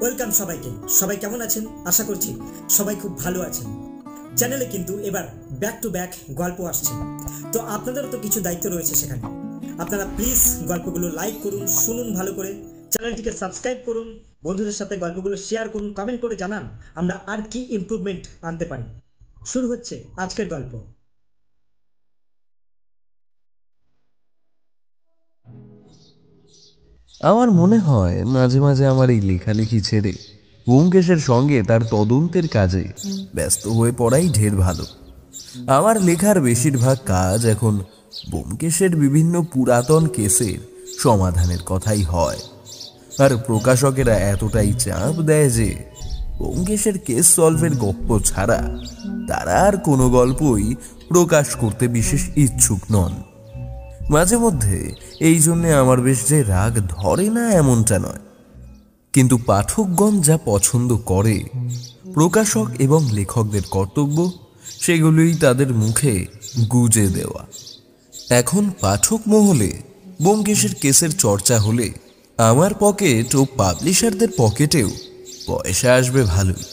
Welcome সবাইকে। সবাই কেমন আছেন? আশা করছি সবাই খুব ভালো আছেন। চ্যানেলে কিন্তু এবার ব্যাক টু ব্যাক গল্প আসছে, তো আপনাদেরও তো কিছু দায়িত্ব রয়েছে সেখানে। আপনারা প্লিজ গল্পগুলো লাইক করুন, শুনুন ভালো করে, চ্যানেলটিকে সাবস্ক্রাইব করুন, বন্ধুদের সাথে গল্পগুলো শেয়ার করুন, কমেন্ট করে জানান আমরা আর কি ইমপ্রুভমেন্ট আনতে পারি। শুরু হচ্ছে আজকের গল্প। আমার মনে হয় মাঝে মাঝে আমার এই লেখালেখি ছেড়ে ব্যোমকেশের সঙ্গে তার তদন্তের কাজে ব্যস্ত হয়ে পড়াই ঢের ভালো। আমার লেখার বেশিরভাগ কাজ এখন ব্যোমকেশের বিভিন্ন পুরাতন কেসের সমাধানের কথাই হয়, আর প্রকাশকেরা এতটাই চাপ দেয় যে ব্যোমকেশের কেস সলভের গল্প ছাড়া তারা আর কোনো গল্পই প্রকাশ করতে বিশেষ ইচ্ছুক নন। মাঝে মধ্যে এই জন্যে আমার বেশ যে রাগ ধরে না এমনটা নয়, কিন্তু পাঠকগণ যা পছন্দ করে, প্রকাশক এবং লেখকদের কর্তব্য সেগুলোই তাদের মুখে গুজে দেওয়া। এখন পাঠক মহলে ব্যোমকেশের কেসের চর্চা হলে আমার পকেট ও পাবলিশারদের পকেটেও পয়সা আসবে ভালোই,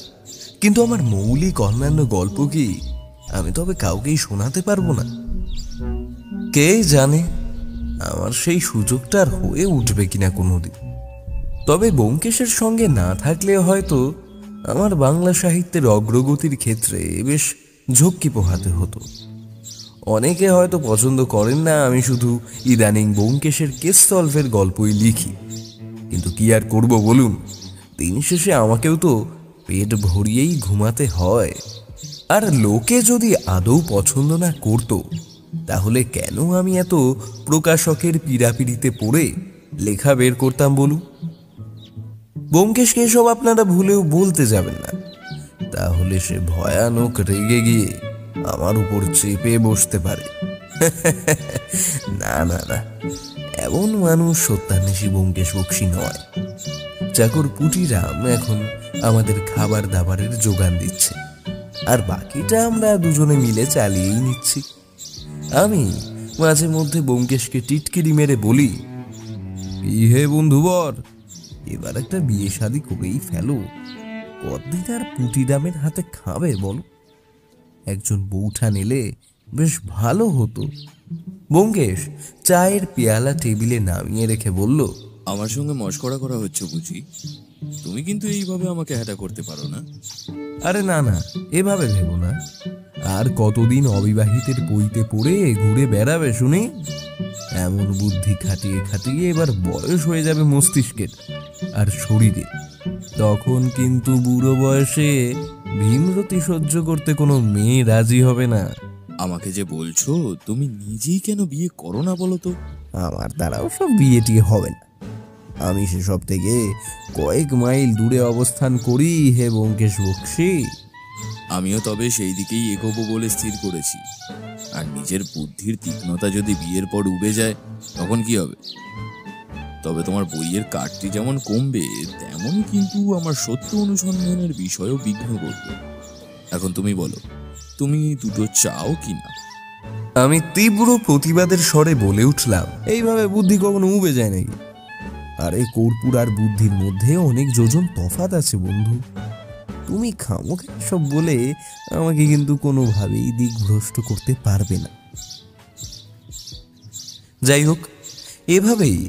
কিন্তু আমার মৌলিক অন্যান্য গল্প কি আমি তবে কাউকেই শোনাতে পারবো না? কে জানে আমার সেই সুযোগটা আর হয়ে উঠবে কিনা কোনোদিন। তবে ব্যোমকেশের সঙ্গে না থাকলে হয়তো আমার বাংলা সাহিত্যের অগ্রগতির ক্ষেত্রে বেশ ঝক্কি পোহাতে হতো। অনেকে হয়তো পছন্দ করেন না আমি শুধু ইদানিং ব্যোমকেশের কেস সলভের গল্পই লিখি, কিন্তু কি আর করব বলুন, দিন শেষে আমাকেও তো পেট ভরিয়েই ঘুমাতে হয়। আর লোকে যদি আদৌ পছন্দ না করতো তাহলে কেন আমি এত প্রকাশকের পীড়াপিড়িতে পড়ে লেখা বের করতাম বলুন? ব্যোমকেশকে এসব আপনারা ভুলেও বলতে যাবেন না, তাহলে সে ভয়ানক রেগে গিয়ে আমার উপর চেপে বসতে পারে। না না না, এমন মানুষ সত্যান্বেষী ব্যোমকেশ বক্সী নয়। চাকর পুটিরাম এখন আমাদের খাবার দাবারের যোগান দিচ্ছে, আর বাকিটা আমরা দুজনে মিলে চালিয়েই নিচ্ছি। আমি মাঝে মধ্যে ব্যোমকেশকে টিটকিরি মেরে বলি, ইহে বন্ধুবর, এবার একটা বিয়ে শাদী করেই ফেলো, কতদিন আর পুটিরামের হাতে খাবে বলো? একজন বউঠা নিলে বেশ ভালো হতো। ব্যোমকেশ চায়ের পেয়ালা টেবিলে নামিয়ে রেখে বলল, আমার সঙ্গে মশকরা করা হচ্ছে বুঝি? তুমি কিন্তু এইভাবে আমাকে হ্যাটা করতে পারো না। আরে না না, এভাবে ভেবো না। আর কতদিন অবিবাহিতের পইতে পড়ে ঘুরে বেড়াবে শুনি? এমন বুদ্ধি খাটিয়ে খাটিয়ে এবার বয়স হয়ে যাবে মস্তিষ্কের আর শরীরে, তখন কিন্তু বুড়ো বয়সে ভীমরতি সহ্য করতে কোনো মেয়ে রাজি হবে না। আমাকে যে বলছো, তুমি নিজেই কেন বিয়ে করো না বলো তো? আমার দ্বারাও সব বিয়ে টিয়ে হবে না। আমি সেসব থেকে কয়েক মাইল দূরে অবস্থান করি হে ব্যোমকেশ বক্সী। আমিও তবে সেই দিকেই এগোবো বলে স্থির করেছি। আর নিজের বুদ্ধির তীক্ষ্ণতা যদি বিয়ের পর উবে যায় তখন কি হবে? তবে তোমার বইয়ের কাটতি যেমন কমবে, তেমনই কিন্তু আমার সত্য অনুসন্ধানের বিষয়ও বিঘ্ন করবে। এখন তুমি বলো, তুমি দুটো চাও কি না? আমি তীব্র প্রতিবাদের স্বরে বলে উঠলাম, এইভাবে বুদ্ধি কখনো উবে যায় নাকি? আরে কর্পূর আর বুদ্ধির মধ্যে অনেক যোজন তফাৎ আছে বন্ধু। তুমি খামোখা সব বলে আমাকে কিন্তু কোনোভাবেই দিকভ্রষ্ট করতে পারবে না। যাই হোক, এভাবেই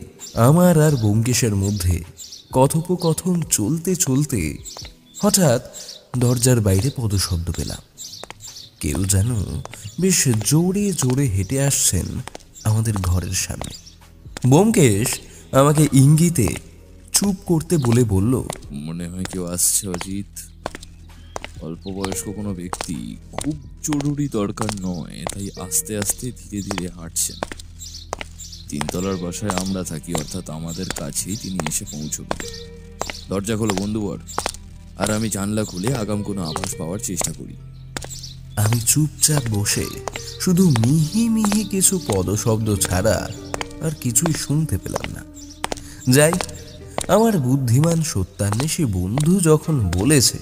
আমার আর ব্যোমকেশের মধ্যে কথোপকথন চলতে চলতে হঠাৎ দরজার বাইরে পদশব্দ পেলাম। কেউ যেন বেশ জোরে জোরে হেঁটে আসছেন আমাদের ঘরের সামনে। ব্যোমকেশ আমাকে ইঙ্গিতে চুপ করতে বলে বলল, মনে হয় কেউ আসছে অজিত। অল্প বয়স্ক কোনো ব্যক্তি, খুব জরুরি দরকার নয়, তাই আস্তে আস্তে ধীরে ধীরে হাঁটছেন। তিনতলার বাসায় আমরা থাকি, অর্থাৎ আমাদের কাছেই তিনি এসে পৌঁছবেন। দরজা খোলো বন্ধুবর। আর আমি জানলা খুলে আগাম কোনো আভাস পাওয়ার চেষ্টা করি। আমি চুপচাপ বসে শুধু মিহি মিহি কিছু পদশব্দ ছাড়া আর কিছুই শুনতে পেলাম না। যাই, আমার বুদ্ধিমান সত্যান্বেষী বন্ধু যখন বলেছে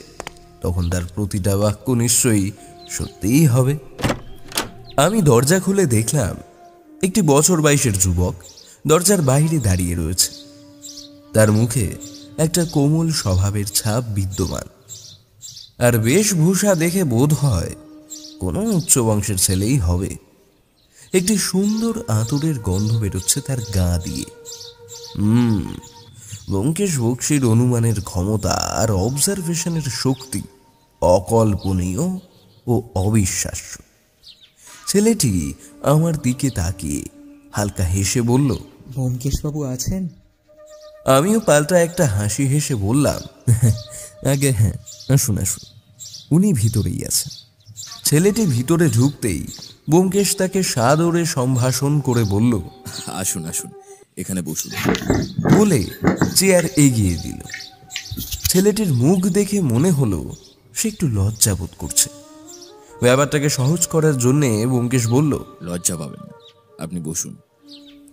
তখন তার প্রতিটা বাক্য নিশ্চয়ই সত্যিই হবে। আমি দরজা খুলে দেখলাম একটি বছর 22-এর যুবক দরজার বাইরে দাঁড়িয়ে রয়েছে। তার মুখে একটা কোমল স্বভাবের ছাপ বিদ্যমান, আর বেশভূষা দেখে বোধ হয় কোনো উচ্চ বংশের ছেলেই হবে। একটি সুন্দর আঁতুড়ের গন্ধ বেরোচ্ছে তার গা দিয়ে। ব্যোমকেশ বক্সীর অনুমানের ক্ষমতা আর অবজারভেশনের শক্তি অকল্পনীয় ও অবিশ্বাস্য। ছেলেটি আমার দিকে তাকিয়ে হালকা হেসে বলল, ব্যোমকেশবাবু আছেন? আমিও পাল্টা একটা হাসি হেসে বললাম, আগে হ্যাঁ, আসুন আসুন, উনি ভিতরেই আছেন। ছেলেটি ভিতরে ঢুকতেই ব্যোমকেশ তাকে সাদরে সম্ভাষণ করে বলল, আসুন আসুন, এখানে বসুন বলে চেয়ার এগিয়ে দিল। ছেলেটির মুখ দেখে মনে হলো সে একটু লজ্জা বোধ করছে। ব্যাপারটাকে সহজ করার জন্যে ব্যোমকেশ বলল, লজ্জা পাবেন না, আপনি বসুন।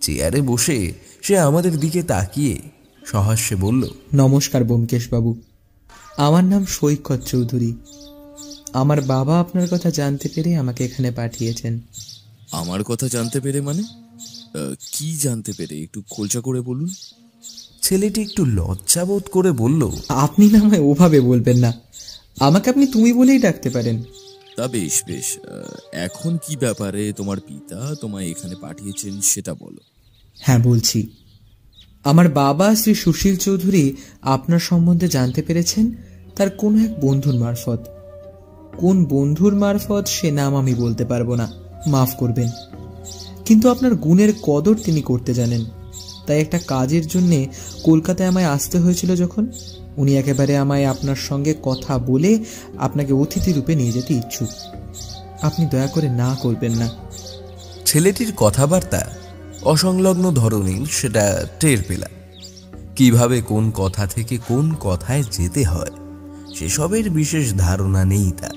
চেয়ারে বসে সে আমাদের দিকে তাকিয়ে সহাস্যে বলল, নমস্কার ব্যোমকেশবাবু, আমার নাম সৈকত চৌধুরী। আমার বাবা আপনার কথা জানতে পেরে আমাকে এখানে পাঠিয়েছেন। আমার কথা জানতে পেরে মানে? কি জানতে পেরে একটু খোলসা করে বলুন। ছেলেটি একটু লজ্জাবোধ করে বলল, আপনি না আমায় ওভাবে বলবেন না, আমাকে আপনি তুমি বলেই ডাকতে পারেন। তা বেশ বেশ, এখন কি ব্যাপারে তোমার পিতা তোমায় এখানে পাঠিয়েছেন সেটা বলো। হ্যাঁ বলছি, আমার বাবা শ্রী সুশীল চৌধুরী আপনার সম্বন্ধে জানতে পেরেছেন তার কোনো এক বন্ধুর মারফত। কোন বন্ধুর মারফত সে নাম আমি বলতে পারবো না, মাফ করবেন, কিন্তু আপনার গুণের কদর তিনি করতে জানেন। তাই একটা কাজের জন্যে কলকাতায় আমায় আসতে হয়েছিল যখন, উনি একেবারে আমায় আপনার সঙ্গে কথা বলে আপনাকে অতিথি রূপে নিয়ে যেতে ইচ্ছুক। আপনি দয়া করে না করবেন না। ছেলেটির কথাবার্তা অসংলগ্ন ধরনের, সেটা টের পেলাম। কিভাবে কোন কথা থেকে কোন কথায় যেতে হয় সেসবের বিশেষ ধারণা নেই তার।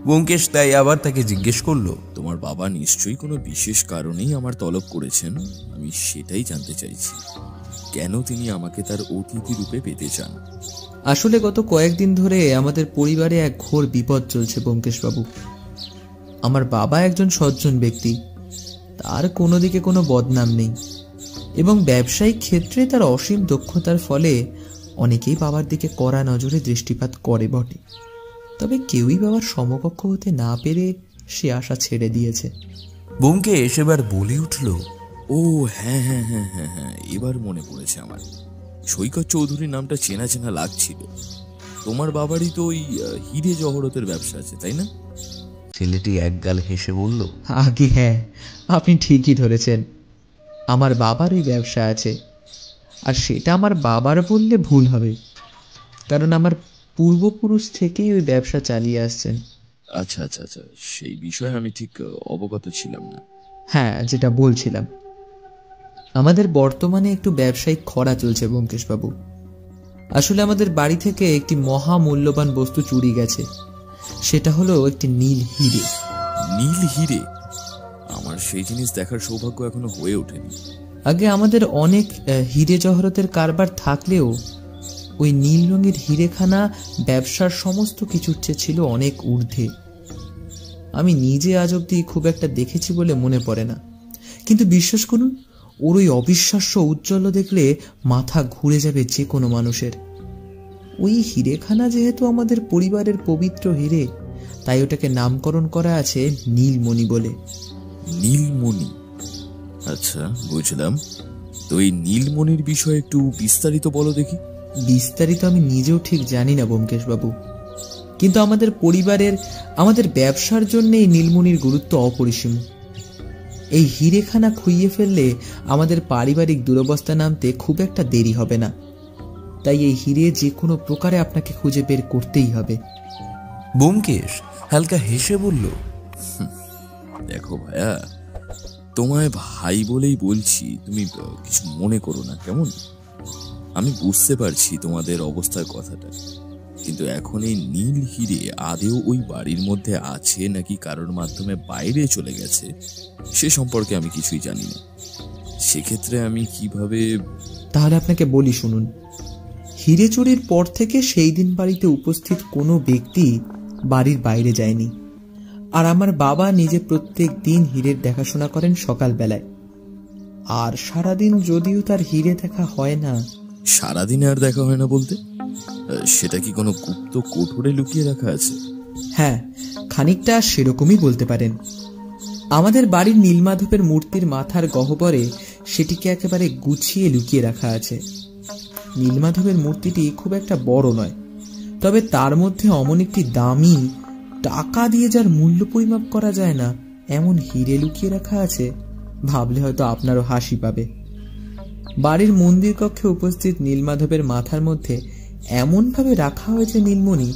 ব্যোমকেশ তাই আবার তাকে জিজ্ঞেস করলো, তোমার বাবা নিশ্চয়ই কোনো বিশেষ কারণেই আমার তলব করেছেন, আমি সেটাই জানতে চাইছি। কেন তিনি আমাকে তার অতিথি রূপে পেতে চান? আসলে গত কয়েকদিন ধরে আমাদের পরিবারে এক ঘোর বিপদ চলছে ব্যোমকেশবাবু। আমার বাবা একজন সজ্জন ব্যক্তি, তার কোনো দিকে কোনো বদনাম নেই, এবং ব্যবসায়িক ক্ষেত্রে তার অসীম দক্ষতার ফলে অনেকেই বাবার দিকে কড়া নজরে দৃষ্টিপাত করে বটে, তবে কেউই বাবার সমকক্ষ হতে না পেরে সে আশা ছেড়ে দিয়েছে। ব্যোমকেশ এবার বলে উঠল, ও হ্যাঁ হ্যাঁ হ্যাঁ হ্যাঁ হ্যাঁ, এবার মনে পড়েছে আমার। সৈকত চৌধুরীর নামটা চেনা চেনা লাগছিল। তোমার বাবারই তো ওই হিরে জহরতের ব্যবসা আছে, তাই না? ছেলেটি একগাল হেসে বলল, আগে হ্যাঁ, আপনি ঠিকই ধরেছেন, আমার বাবার ওই ব্যবসা আছে। আর সেটা আমার বাবার বললে ভুল হবে, কারণ আমার পূর্বপুরুষ থেকেই ওই ব্যবসা চালিয়ে আসছেন। আচ্ছা আচ্ছা আচ্ছা, সেই বিষয়ে আমি ঠিক অবগত ছিলাম না। হ্যাঁ, যেটা বলছিলাম, আমাদের বর্তমানে একটু ব্যবসায়িক খরা চলছে ব্যোমকেশবাবু। আসলে আমাদের বাড়ি থেকে একটি মহা মূল্যবান বস্তু চুরি গেছে, সেটা হলো একটি নীল হিরে। নীল হিরে? আমার সেই জিনিস দেখার সৌভাগ্য এখনো হয়ে ওঠেনি। আগে আমাদের অনেক হিরে জহরতের কারবার থাকলেও ওই নীল রঙের হিরেখানা ব্যবসার সমস্ত কিছুর চেয়ে ছিল অনেক ঊর্ধ্বে। আমি নিজে আজ অব্দি খুব একটা দেখেছি বলে মনে পড়ে না, কিন্তু বিশ্বাস করুন, ওর ওই অবিশ্বাস্য উজ্জ্বল দেখলে মাথা ঘুরে যাবে যে কোনো মানুষের। ওই হিরেখানা যেহেতু আমাদের পরিবারের পবিত্র হিরে, তাই ওটাকে নামকরণ করা আছে নীলমণি বলে। নীলমণি? আচ্ছা, বুঝলাম। তো এই নীলমণির বিষয়ে একটু বিস্তারিত বলো দেখি। বিস্তারিত আমি নিজেও ঠিক জানি না ব্যোমকেশবাবু, কিন্তু আমাদের পরিবারের, আমাদের ব্যবসার জন্য এই নীলমণির গুরুত্ব অপরিসীম। এই হিরেখানা খুইয়ে ফেললে আমাদের পারিবারিক দুরবস্থা নামতে খুব একটা দেরি হবে না, তাই এই হিরে যে কোনো প্রকারে আপনাকে খুঁজে বের করতেই হবে। ব্যোমকেশ হালকা হেসে বলল, দেখো ভাইয়া, তোমায় ভাই বলেই বলছি, তুমি কিছু মনে করো না কেমন? আমি বুঝতে পারছি তোমাদের অবস্থার কথাটা, কিন্তু এখন এই নীল হিরে আদেও ওই বাড়ির মধ্যে আছে নাকি কারোর মাধ্যমে বাইরে চলে গেছে সে সম্পর্কে আমি কিছুই জানি না। সেক্ষেত্রে আমি কিভাবে? তাহলে আপনাকে বলি শুনুন, হিরে চুরির পর থেকে সেই দিন বাড়িতে উপস্থিত কোনো ব্যক্তি বাড়ির বাইরে যায়নি, আর আমার বাবা নিজে প্রত্যেক দিন হীরের দেখাশোনা করেন সকালবেলায়। আর সারাদিন যদিও তার হিরে দেখা হয় না, সারাদিনে আর দেখা হয় না বলতে? সেটা কি কোনো গুপ্ত কোঠরে লুকিয়ে রাখা আছে? হ্যাঁ, খানিকটা সেরকমই বলতে পারেন। আমাদের বাড়ির নীলমাধবের মূর্তির মাথার গহ্বরে সেটিকে একেবারে গুছিয়ে লুকিয়ে রাখা আছে। নীলমাধবের মূর্তিটি খুব একটা বড় নয়, তবে তার মধ্যে অমন একটি দামি, টাকা দিয়ে যার মূল্য পরিমাপ করা যায় না এমন হিরে লুকিয়ে রাখা আছে, ভাবলে হয়তো আপনারও হাসি পাবে। বাড়ির মন্দির কক্ষে উপস্থিত নীলমাধবের মাথার মধ্যে এমনভাবে রাখা হয়েছে নীলমণি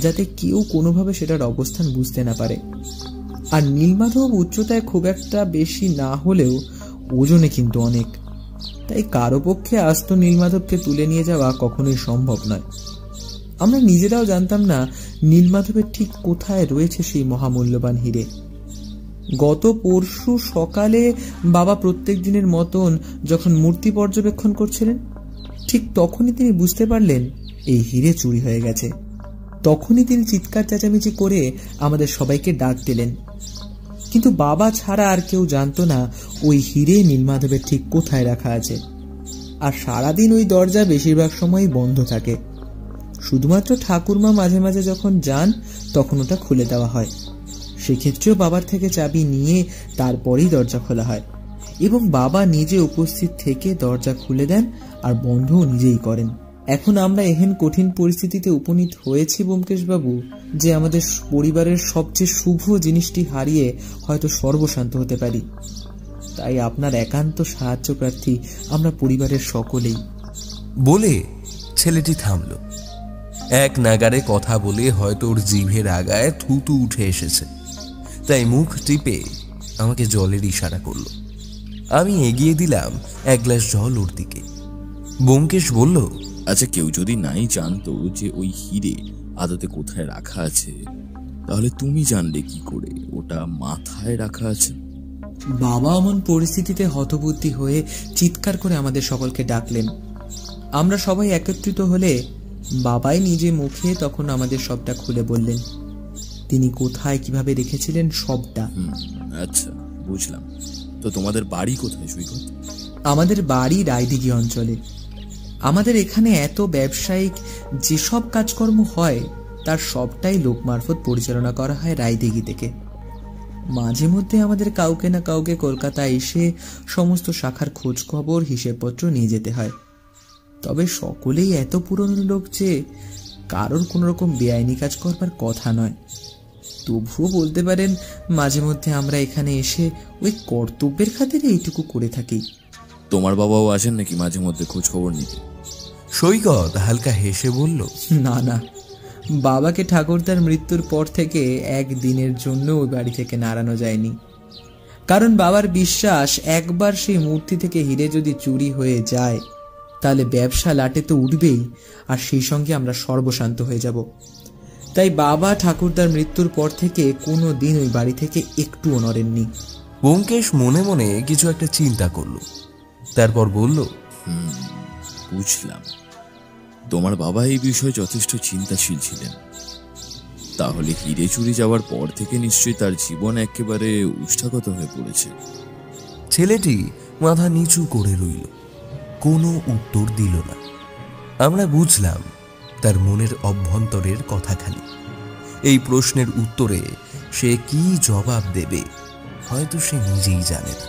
যাতে কেউ কোনোভাবে সেটার অবস্থান বুঝতে না পারে। আর নীলমাধব উচ্চতায় খুব একটা বেশি না হলেও ওজনে কিন্তু অনেক, তাই কারো পক্ষে আস্ত নীলমাধবকে তুলে নিয়ে যাওয়া কখনোই সম্ভব নয়। আমরা নিজেরাও জানতাম না নীলমাধবের ঠিক কোথায় রয়েছে সেই মহামূল্যবান হিরে। গত পরশু সকালে বাবা প্রত্যেক দিনের মতন যখন মূর্তি পর্যবেক্ষণ করছিলেন, ঠিক তখনই তিনি বুঝতে পারলেন এই হিরে চুরি হয়ে গেছে। তখনই তিনি চিৎকার চেঁচামেচি করে আমাদের সবাইকে ডাক দিলেন, কিন্তু বাবা ছাড়া আর কেউ জানতো না ওই হিরে নীলমাধবের ঠিক কোথায় রাখা আছে। আর সারাদিন ওই দরজা বেশিরভাগ সময়ই বন্ধ থাকে। শুধুমাত্র ঠাকুরমা মাঝে মাঝে যখন যান তখন ওটা খুলে দেওয়া হয়। সেক্ষেত্রেও বাবার থেকে চাবি নিয়ে তারপরেই দরজা খোলা হয়, এবং বাবা নিজে উপস্থিত থেকে দরজা খুলে দেন আর বন্ধও নিজেই করেন। এখন আমরা এহেন কঠিন পরিস্থিতিতে উপনীত হয়েছি ব্যোমকেশবাবু যে আমাদের পরিবারের সবচেয়ে শুভ জিনিসটি হারিয়ে হয়তো সর্বশান্ত হতে পারি। তাই আপনার একান্ত সাহায্য প্রার্থী আমরা পরিবারের সকলেই। বলে ছেলেটি থামল। এক নাগারে কথা বলে হয়তো ওর জিভের আগায় থুতু উঠে এসেছে, তাই মুখ টিপে আমাকে জলের ইশারা করল। আমি এগিয়ে দিলাম এক গ্লাস জল ওর দিকে। ব্যোমকেশ বলল, আচ্ছা, কেউ যদি নাই জানতো যে ওই হিরে আদতে কোথায় রাখা আছে, তাহলে তুমি জানলে কি করে ওটা মাথায় রাখা আছে? বাবা এমন পরিস্থিতিতে হতবুদ্ধি হয়ে চিৎকার করে আমাদের সকলকে ডাকলেন। আমরা সবাই একত্রিত হলে বাবাই নিজে মুখে তখন আমাদের সবটা খুলে বললেন। তিনি কোথায় কিভাবে রেখেছিলেন সবটা। আচ্ছা, বুঝলাম। তো তোমাদের বাড়ি কোথায় সৈকত? আমাদের বাড়ি রায়দিঘি অঞ্চলে। আমাদের এখানে এত ব্যবসায়িক যেসব কাজকর্ম হয় তার সবটাই লোক মারফত পরিচালনা করা হয় রায়দিঘি থেকে। মাঝে মধ্যে আমাদের কাউকে না কাউকে কলকাতা এসে সমস্ত শাখার খোঁজ খবর হিসেবপত্র নিয়ে যেতে হয়। তবে সকলেই এত পুরনো লোক যে কারোর কোনো রকম বেআইনি কাজ করবার কথা নয়। তবুও বলতে পারেন মাঝে মধ্যে আমরা এখানে এসে ওই কর্তব্যের খাতিরে এইটুকু করে থাকি। তোমার বাবাও আসেন নাকি মাঝে মধ্যে খোঁজ খবর নিতে? সৈকত হালকা হেসে বলল, না না, বাবাকে ঠাকুরদার মৃত্যুর পর থেকে একদিনের জন্য ওই বাড়ি থেকে নাড়ানো যায়নি। কারণ বাবার বিশ্বাস, একবার সেই মূর্তি থেকে হিরে যদি চুরি হয়ে যায় তাহলে ব্যবসা লাটে তো উঠবেই, আর সেই সঙ্গে আমরা সর্বশান্ত হয়ে যাব। তাই বাবা ঠাকুরদার মৃত্যুর পর থেকে কোনো দিন ওই বাড়ি থেকে একটুও নড়েননি। ব্যোমকেশ মনে মনে কিছু একটা চিন্তা করল, তারপর বলল, বুঝলাম। তোমার বাবা এই বিষয়ে যথেষ্ট চিন্তাশীল ছিলেন। তাহলে হিরে চুরি যাওয়ার পর থেকে নিশ্চয়ই তার জীবন একেবারে উষ্ঠাগত হয়ে পড়েছে। ছেলেটি মাথা নিচু করে রইল, কোনো উত্তর দিল না। আমরা বুঝলাম তার মনের অভ্যন্তরের কথা খালি। এই প্রশ্নের উত্তরে সে কি জবাব দেবে হয়তো সে নিজেই জানে না।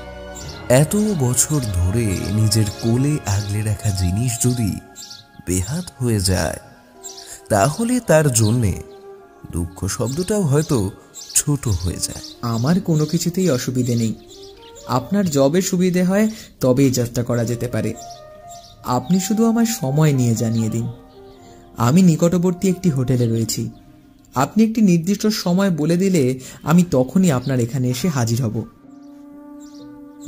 এত বছর ধরে নিজের কোলে আগলে রাখা জিনিস যদি বেহাত হয়ে যায়, তাহলে তার জন্যে দুঃখ শব্দটাও হয়তো ছোট হয়ে যায়। আমার কোনো কিছুতেই অসুবিধে নেই। আপনার যবে সুবিধে হয় তবেই যাত্রা করা যেতে পারে। আপনি শুধু আমায় সময় নিয়ে জানিয়ে দিন। আমি নিকটবর্তী একটি হোটেলে রয়েছি। আপনি একটি নির্দিষ্ট সময় বলে দিলে আমি তখনই আপনার এখানে এসে হাজির হব।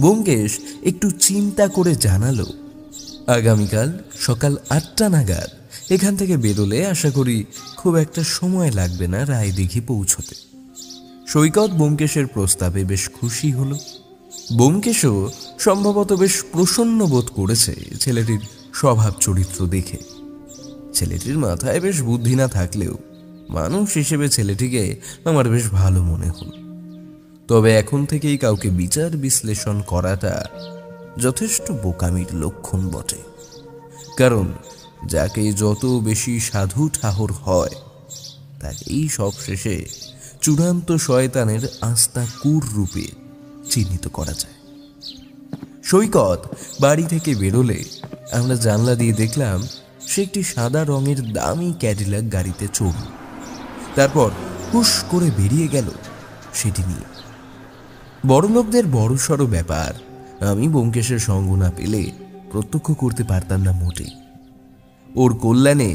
ব্যোমকেশ একটু চিন্তা করে জানালো, আগামীকাল সকাল 8টা নাগাদ এখান থেকে বেরোলে আশা করি খুব একটা সময় লাগবে না রায়দিঘি পৌঁছতে। সৈকত ব্যোমকেশের প্রস্তাবে বেশ খুশি হলো। ব্যোমকেশও সম্ভবত বেশ প্রসন্ন বোধ করেছে ছেলেটির স্বভাব চরিত্র দেখে। ছেলেটির মাথায় বেশ বুদ্ধি না থাকলেও মানুষ হিসেবে ছেলেটিকে আমার বেশ ভালো মনে হল। তবে এখন থেকেই কাউকে বিচার বিশ্লেষণ করাটা যথেষ্ট বোকামির লক্ষণ বটে। কারণ যাকে যত বেশি সাধু ঠাহর হয় তাকেই সবশেষে চূড়ান্ত শয়তানের আস্তা কুর রূপে চিহ্নিত করা যায়। সৈকত বাড়ি থেকে বেরোলে আমরা জানলা দিয়ে দেখলাম সে একটি সাদা রঙের দামি ক্যাডিলাক গাড়িতে চড়ল, তারপর হুশ করে বেরিয়ে গেল সেটি নিয়ে। বড়লোকদের বড়সড় ব্যাপার আমি ব্যোমকেশের সঙ্গ না পেলে প্রত্যক্ষ করতে পারতাম না মোটেই। ওর কল্যাণে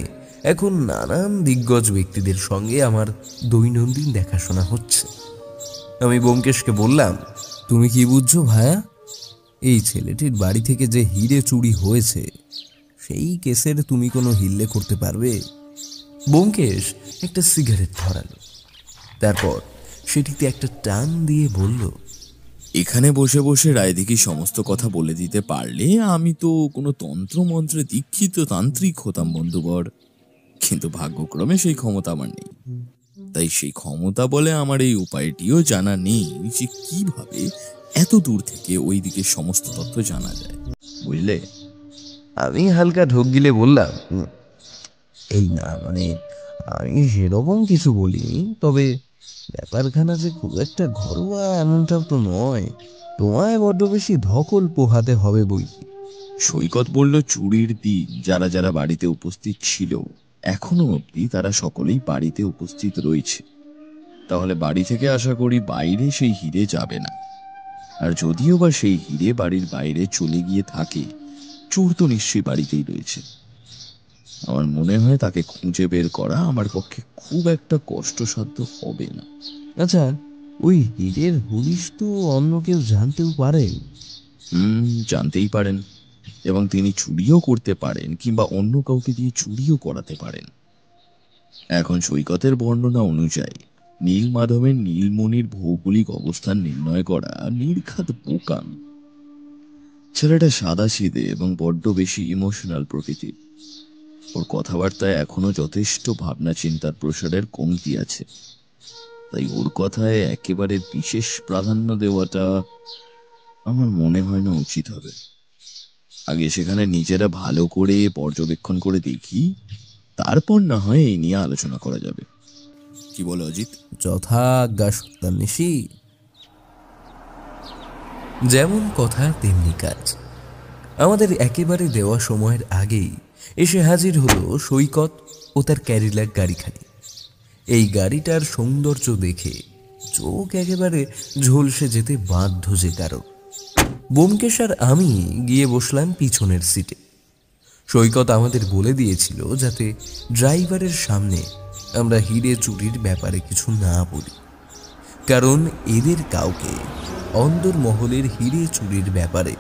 এখন নানান দিগ্গজ ব্যক্তিদের সঙ্গে আমার দৈনন্দিন দেখাশোনা হচ্ছে। আমি ব্যোমকেশকে বললাম, তুমি কি বুঝছো ভায়া? এই ছেলেটির বাড়ি থেকে যে হিরে চুরি হয়েছে সেই কেসের তুমি কোনো হিল্লে করতে পারবে? ব্যোমকেশ একটা সিগারেট ধরালো, তারপর সেটিতে একটা টান দিয়ে বলল, এখানে বসে বসে রায়দিঘি সমস্ত কথা বলে দিতে পারলে আমি তো কোনো তন্ত্রমন্ত্রে দীক্ষিত তান্ত্রিক হতাম বন্ধুবর, কিন্তু ভাগ্যক্রমে সেই ক্ষমতা আমার নেই। তাই সেই ক্ষমতা বলে আমার এই উপায়টিও জানা নেই যে কিভাবে এত দূর থেকে ওই দিকে সমস্ত তথ্য জানা যায়, বুঝলে? আমি হালকা ঢোক গিলে বললাম, এই না মানে আমি সেরকম কিছু বলিনি, তবে ব্যাপারখানা যে খুব একটা ঘরোয়া এমনটাও তো নয়, তোমায় বড্ড বেশি ধকল পোহাতে হবে বই। সৈকত বলল, চুরির দিন যারা যারা বাড়িতে উপস্থিত ছিল এখনো অবধি তারা সকলেই বাড়িতে উপস্থিত রয়েছে। তাহলে বাড়ি থেকে আশা করি বাইরে সেই হিরে যাবে না। আর যদিও বা সেই হিরে বাড়ির বাইরে চলে গিয়ে থাকে, চোর তো নিশ্চয়ই বাড়িতেই রয়েছে। আমার মনে হয় তাকে খুঁজে বের করা আমার পক্ষে খুব একটা কষ্টসাধ্য হবে না। আচ্ছা, ওই হিরের হদিশ তো অন্য কেউ জানতেও পারে? জানতেই পারেন, এবং তিনি চুরিও করতে পারেন কিংবা অন্য কাউকে দিয়ে চুরিও করাতে পারেন। এখন সৈকতের বর্ণনা অনুযায়ী নীলমাধবের নীলমণির ভৌগোলিক অবস্থান নির্ণয় করা নির্ঘাত বোকাম। ছেলেটা সাদাসিধে এবং বড্ড বেশি ইমোশনাল প্রকৃতির। ওর কথাবার্তায় এখনো যথেষ্ট ভাবনা চিন্তার প্রসারের কমতি আছে, তাই ওর কথায় একেবারে বিশেষ প্রাধান্য দেওয়াটা আমার মনে হয় না উচিত হবে। আগে সেখানে নিজেরা ভালো করে পর্যবেক্ষণ করে দেখি, তারপর না হয় এই নিয়ে আলোচনা করা যাবে। কি বলো অজিত? যথাজ্ঞা সত্যান্বেষী। যেমন কথা তেমনি কাজ। আমাদের একেবারে দেওয়া সময়ের আগেই এসে হাজির হলো সৈকত ও তার ক্যাডিলাক গাড়িখানি। এই গাড়িটার সৌন্দর্য দেখে চোখ একেবারে ঝলসে যেতে বাধ্য যে কারো। ব্যোমকেশ আর আমি গিয়ে বসলাম পিছনের সিটে। সৈকত আমাদের বলে দিয়েছিল যাতে ড্রাইভারের সামনে আমরা হিরে চুরির ব্যাপারে কিছু না বলি, কারণ এদের কাউকে অন্দরমহলের হিরে চুরির ব্যাপারে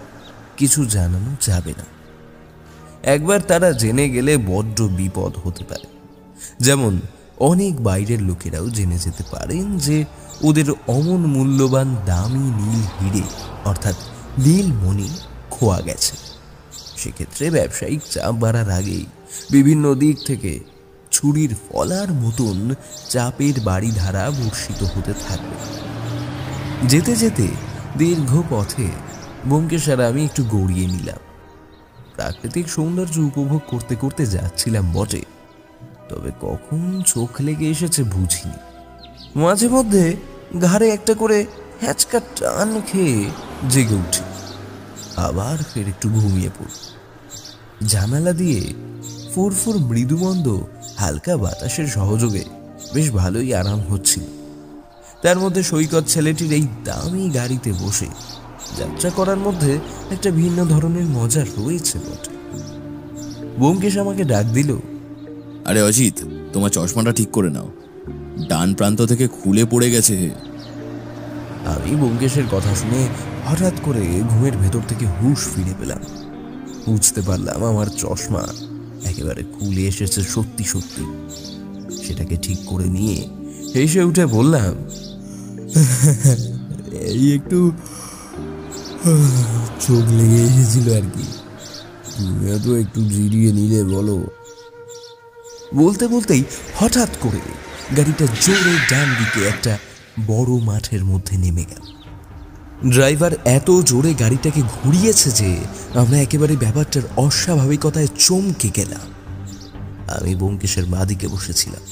কিছু জানানো যাবে না। একবার তারা জেনে গেলে বড্ড বিপদ হতে পারে। যেমন অনেক বাইরের লোকেরাও জেনে যেতে পারেন যে ওদের অমন মূল্যবান দামি নীল হিরে অর্থাৎ নীলমণি খোয়া গেছে। সেক্ষেত্রে ব্যবসায়িক চাপ বাড়ার আগেই বিভিন্ন দিক থেকে ছুরির ফলার মতন চাপের বাড়িধারা বর্ষিত হতে থাকবে। যেতে যেতে দীর্ঘ পথে ব্যোমকেশ আর আমি একটু গড়িয়ে নিলাম। প্রাকৃতিক সৌন্দর্য উপভোগ করতে করতে যাচ্ছিলাম বটে, তবে কখন চোখ লেগে এসেছে বুঝিনি। মাঝে মধ্যে ঘাড়ে একটা করে হ্যাচকা টান খেয়ে জেগে উঠি, আবার ফের একটু ঘুমিয়ে পড়ি। জানালা দিয়ে ফুরফুর মৃদুমন্দ হালকা বাতাসের সহযোগে বেশ ভালোই আরাম হচ্ছিল। তার মধ্যে সৈকত ছেলেটির এই দামি গাড়িতে বসে যাত্রা করার মধ্যে একটা ভিন্ন ধরনের মজা রয়েছে বটে। ব্যোমকেশ আমাকে ডাক দিল, আরে অজিত, তোমার চশমাটা ঠিক করে নাও, ডান প্রান্ত থেকে খুলে পড়ে গেছে। আমি ব্যোমকেশের কথা শুনে হঠাৎ করে ঘুমের ভেতর থেকে হুঁশ ফিরে পেলাম। বুঝতে পারলাম আমার চশমা একেবারে খুলে এসেছে সত্যি সত্যি। সেটাকে ঠিক করে নিয়ে হেসে উঠে বললাম, এই একটু চোখ লেগে এসেছিল আর কি, তুমিও তো একটু জিরিয়ে নিলে বলো। বলতে বলতেই হঠাৎ করে গাড়িটা জোরে ডান দিকে একটা বড় মাঠের মধ্যে নেমে গেল। ড্রাইভার এত জোরে গাড়িটাকে ঘুরিয়েছে যে আমরা একেবারে ব্যাপারটার অস্বাভাবিকতায় চমকে গেলাম। আমি ব্যোমকেশের বাঁদিকে বসেছিলাম,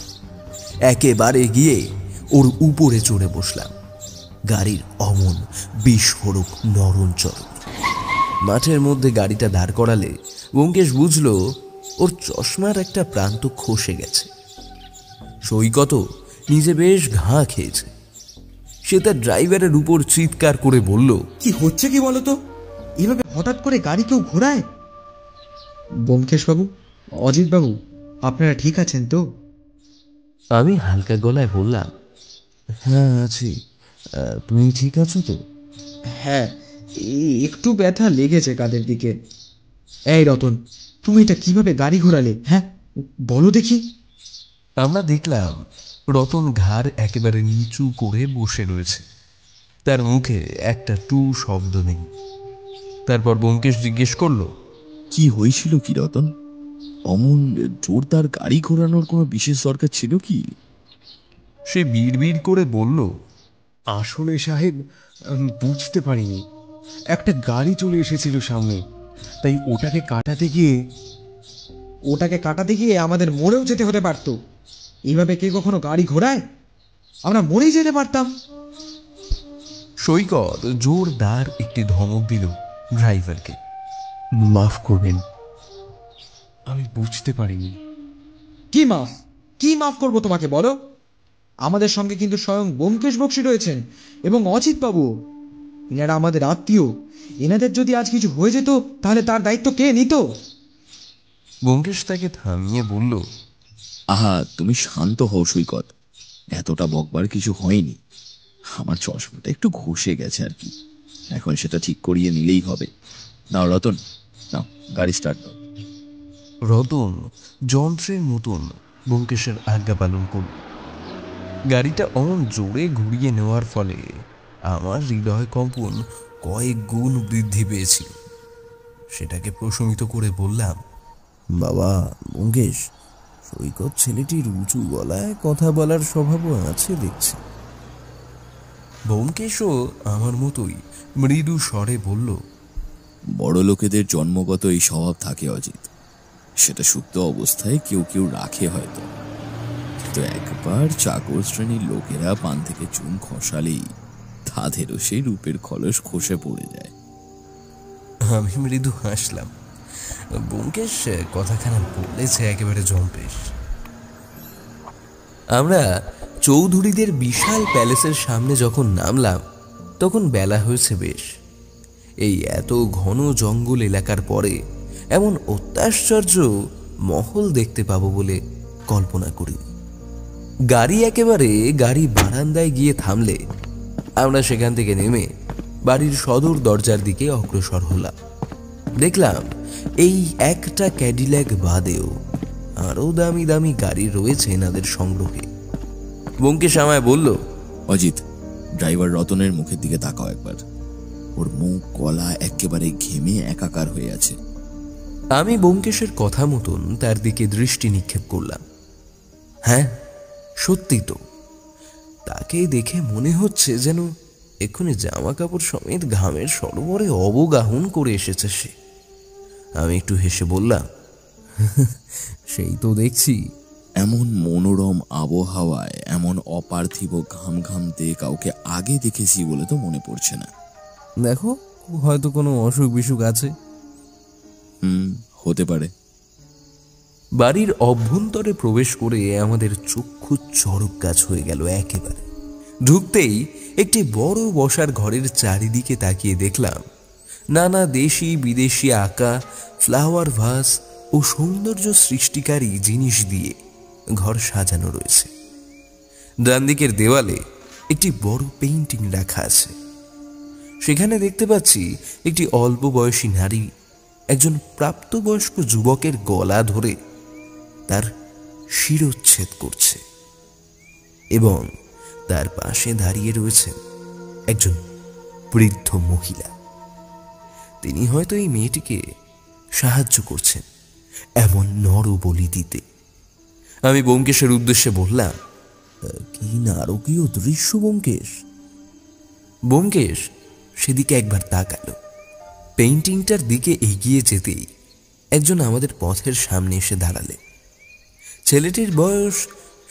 একেবারে গিয়ে ওর উপরে চড়ে বসলাম। গাড়ির অমন বিস্ফোরক নরম চরণ। মাঠের মধ্যে গাড়িটা দাঁড় করালে ব্যোমকেশ বুঝলো ওর চশমার একটা প্রান্ত খসে গেছে। সৈকত নিজে বেশ ঘা খেয়েছে। সে তার ড্রাইভারের উপর চিৎকার করে বলল, কি হচ্ছে কি বলতো? এভাবে হঠাৎ করে গাড়ি কেউ ঘোরায়? ব্যোমকেশ বাবু, অজিত বাবু, আপনারা ঠিক আছেন তো? আমি হালকা গলায় বললাম, হ্যাঁ আছি, তুমি ঠিক আছো তো? হ্যাঁ, একটু ব্যথা লেগেছে কাঁধের দিকে। এই রতন, তুমি এটা কিভাবে গাড়ি ঘোরালে? হ্যাঁ, বলো দেখি। আমরা দেখলাম রতন ঘাড় একেবারে নিচু করে বসে রয়েছে, তার মুখে একটা টু শব্দ নেই। তারপর ব্যোমকেশ জিজ্ঞেস করলো, কি হয়েছিল কি রতন? অমন জোরদার গাড়ি ঘোরানোর কোনো বিশেষ দরকার ছিল কি? সে বিড়বিড় করে বলল, আসলে সাহেব, বুঝতে পারিনি। একটা গাড়ি চলে এসেছিল সামনে, তাই ওটাকে কাটাতে গিয়ে আমাদের মরেও যেতে হতে পারতো। এইভাবে কে কখনো গাড়ি ঘোরায়? আমরা মরেই যেতে পারতাম। সৈকত জোরদার একটি ধমক দিল ড্রাইভারকে। মাফ করবেন, আমি বুঝতে পারিনি। কি মাফ করবো তোমাকে, বলো? আমাদের সঙ্গে কিন্তু স্বয়ং ব্যোমকেশ বক্সী রয়েছেন এবং অজিত বাবু। এনারা আমাদের আত্মীয়। এনাদের যদি আজ কিছু হয়ে যেত তাহলে তার দায়িত্ব কে নিত? ব্যোমকেশ তাকে থামিয়ে বলল, আহা, তুমি শান্ত হও সৈকত। এতটা বকবার কিছু হয়নি। আমার চশমাটা একটু ঘষে গেছে আর কি। এখন সেটা ঠিক করিয়ে নিলেই হবে। নাও রতন, নাও গাড়ি স্টার্ট দাও। রতন যন্ত্রের মতন ব্যোমকেশের আজ্ঞা পালন করল। গাড়িটা অমন জোরে ঘুরিয়ে নেওয়ার ফলে আমার হৃদয় কম্পন কয়েক গুণ বৃদ্ধি পেয়েছিল। সেটাকে প্রশমিত করে বললাম, বাবা ব্যোমকেশ, সৈকত ছেলেটির উঁচু গলায় কথা বলার স্বভাবও আছে দেখছি। ব্যোমকেশও আমার মতোই মৃদু স্বরে বলল, বড় লোকেদের জন্মগত এই স্বভাব থাকে অজিত। সেটা সুপ্ত অবস্থায় কেউ কেউ রাখে হয়তো, কিন্তু একবার চাকর শ্রেণীর লোকেরা পান থেকে চুন খসালেই তাদেরও সেই রূপের খলস খসে পড়ে যায়। আমি মৃদু হাসলাম। ব্যোমকেশ কথাখানা বলেছে একেবারে জম্পেশ। আমরা চৌধুরীদের বিশাল প্যালেসের সামনে যখন নামলাম তখন বেলা হয়েছে বেশ। এই এত ঘন জঙ্গল এলাকার পরে এমন অত্যাশ্চর্য মহল দেখতে পাবো বলে কল্পনা করি। গাড়ি একেবারে গাড়ি বারান্দায় গিয়ে থামলে আমরা সেখান থেকে নেমে বাড়ির সদর দরজার দিকে অগ্রসর হলাম। দেখলাম এই একটা ক্যাডিল্যাক বাদেও আরো দামি দামি গাড়ি রয়েছে এনাদের সংগ্রহে। ব্যোমকেশ আমায় বলল, অজিত, ড্রাইভার রতনের মুখের দিকে তাকাও একবার। ওর মুখ গলা একেবারে ঘেমে একাকার হয়ে আছে। আমি ব্যোমকেশের কথা মতন তার দিকে দৃষ্টি নিক্ষেপ করলাম। হ্যাঁ, সত্যি তো, তাকে দেখে মনে হচ্ছে যেন এক্ষুনি জামা কাপড় সমেত ঘামের সরোবরে অবগাহন করে এসেছে সে। আমি একটু হেসে বললাম, সেই তো দেখছি। এমন মনোরম আবহাওয়ায় এমন অপার্থিব ঘাম ঘামতে কাউকে আগে দেখেছি বলে তো মনে পড়ছে না। দেখো, হয়তো কোনো অসুখ বিসুখ আছে। হতে পারে। বাড়ির অভ্যন্তরে প্রবেশ করে আমাদের চক্ষু চড়ক গাছ হয়ে গেল একেবারে। ঢুকতেই একটি বড় বসার ঘরের চারিদিকে তাকিয়ে দেখলাম নানা দেশি বিদেশি আঁকা ফ্লাওয়ার ভাস ও সৌন্দর্য সৃষ্টিকারী জিনিস দিয়ে ঘর সাজানো রয়েছে। ডান দিকের দেওয়ালে একটি বড় পেইন্টিং রাখা আছে। সেখানে দেখতে পাচ্ছি একটি অল্প বয়সী নারী একজন প্রাপ্তবয়স্ক যুবকের গলা ধরে তার শিরচ্ছেদ করছে এবং তার পাশে দাঁড়িয়ে রয়েছেন একজন বৃদ্ধ মহিলা। তিনি হয়তো এই মেয়েটিকে সাহায্য করছেন এমন নরবলি দিতে। আমি ব্যোমকেশের উদ্দেশ্যে বললাম, কি নারকীয় দৃশ্য ব্যোমকেশ। ব্যোমকেশ সেদিকে একবার তাকালো। পেইন্টিংটার দিকে এগিয়ে যেতেই একজন আমাদের পথের সামনে এসে দাঁড়ালেন। ছেলেটির বয়স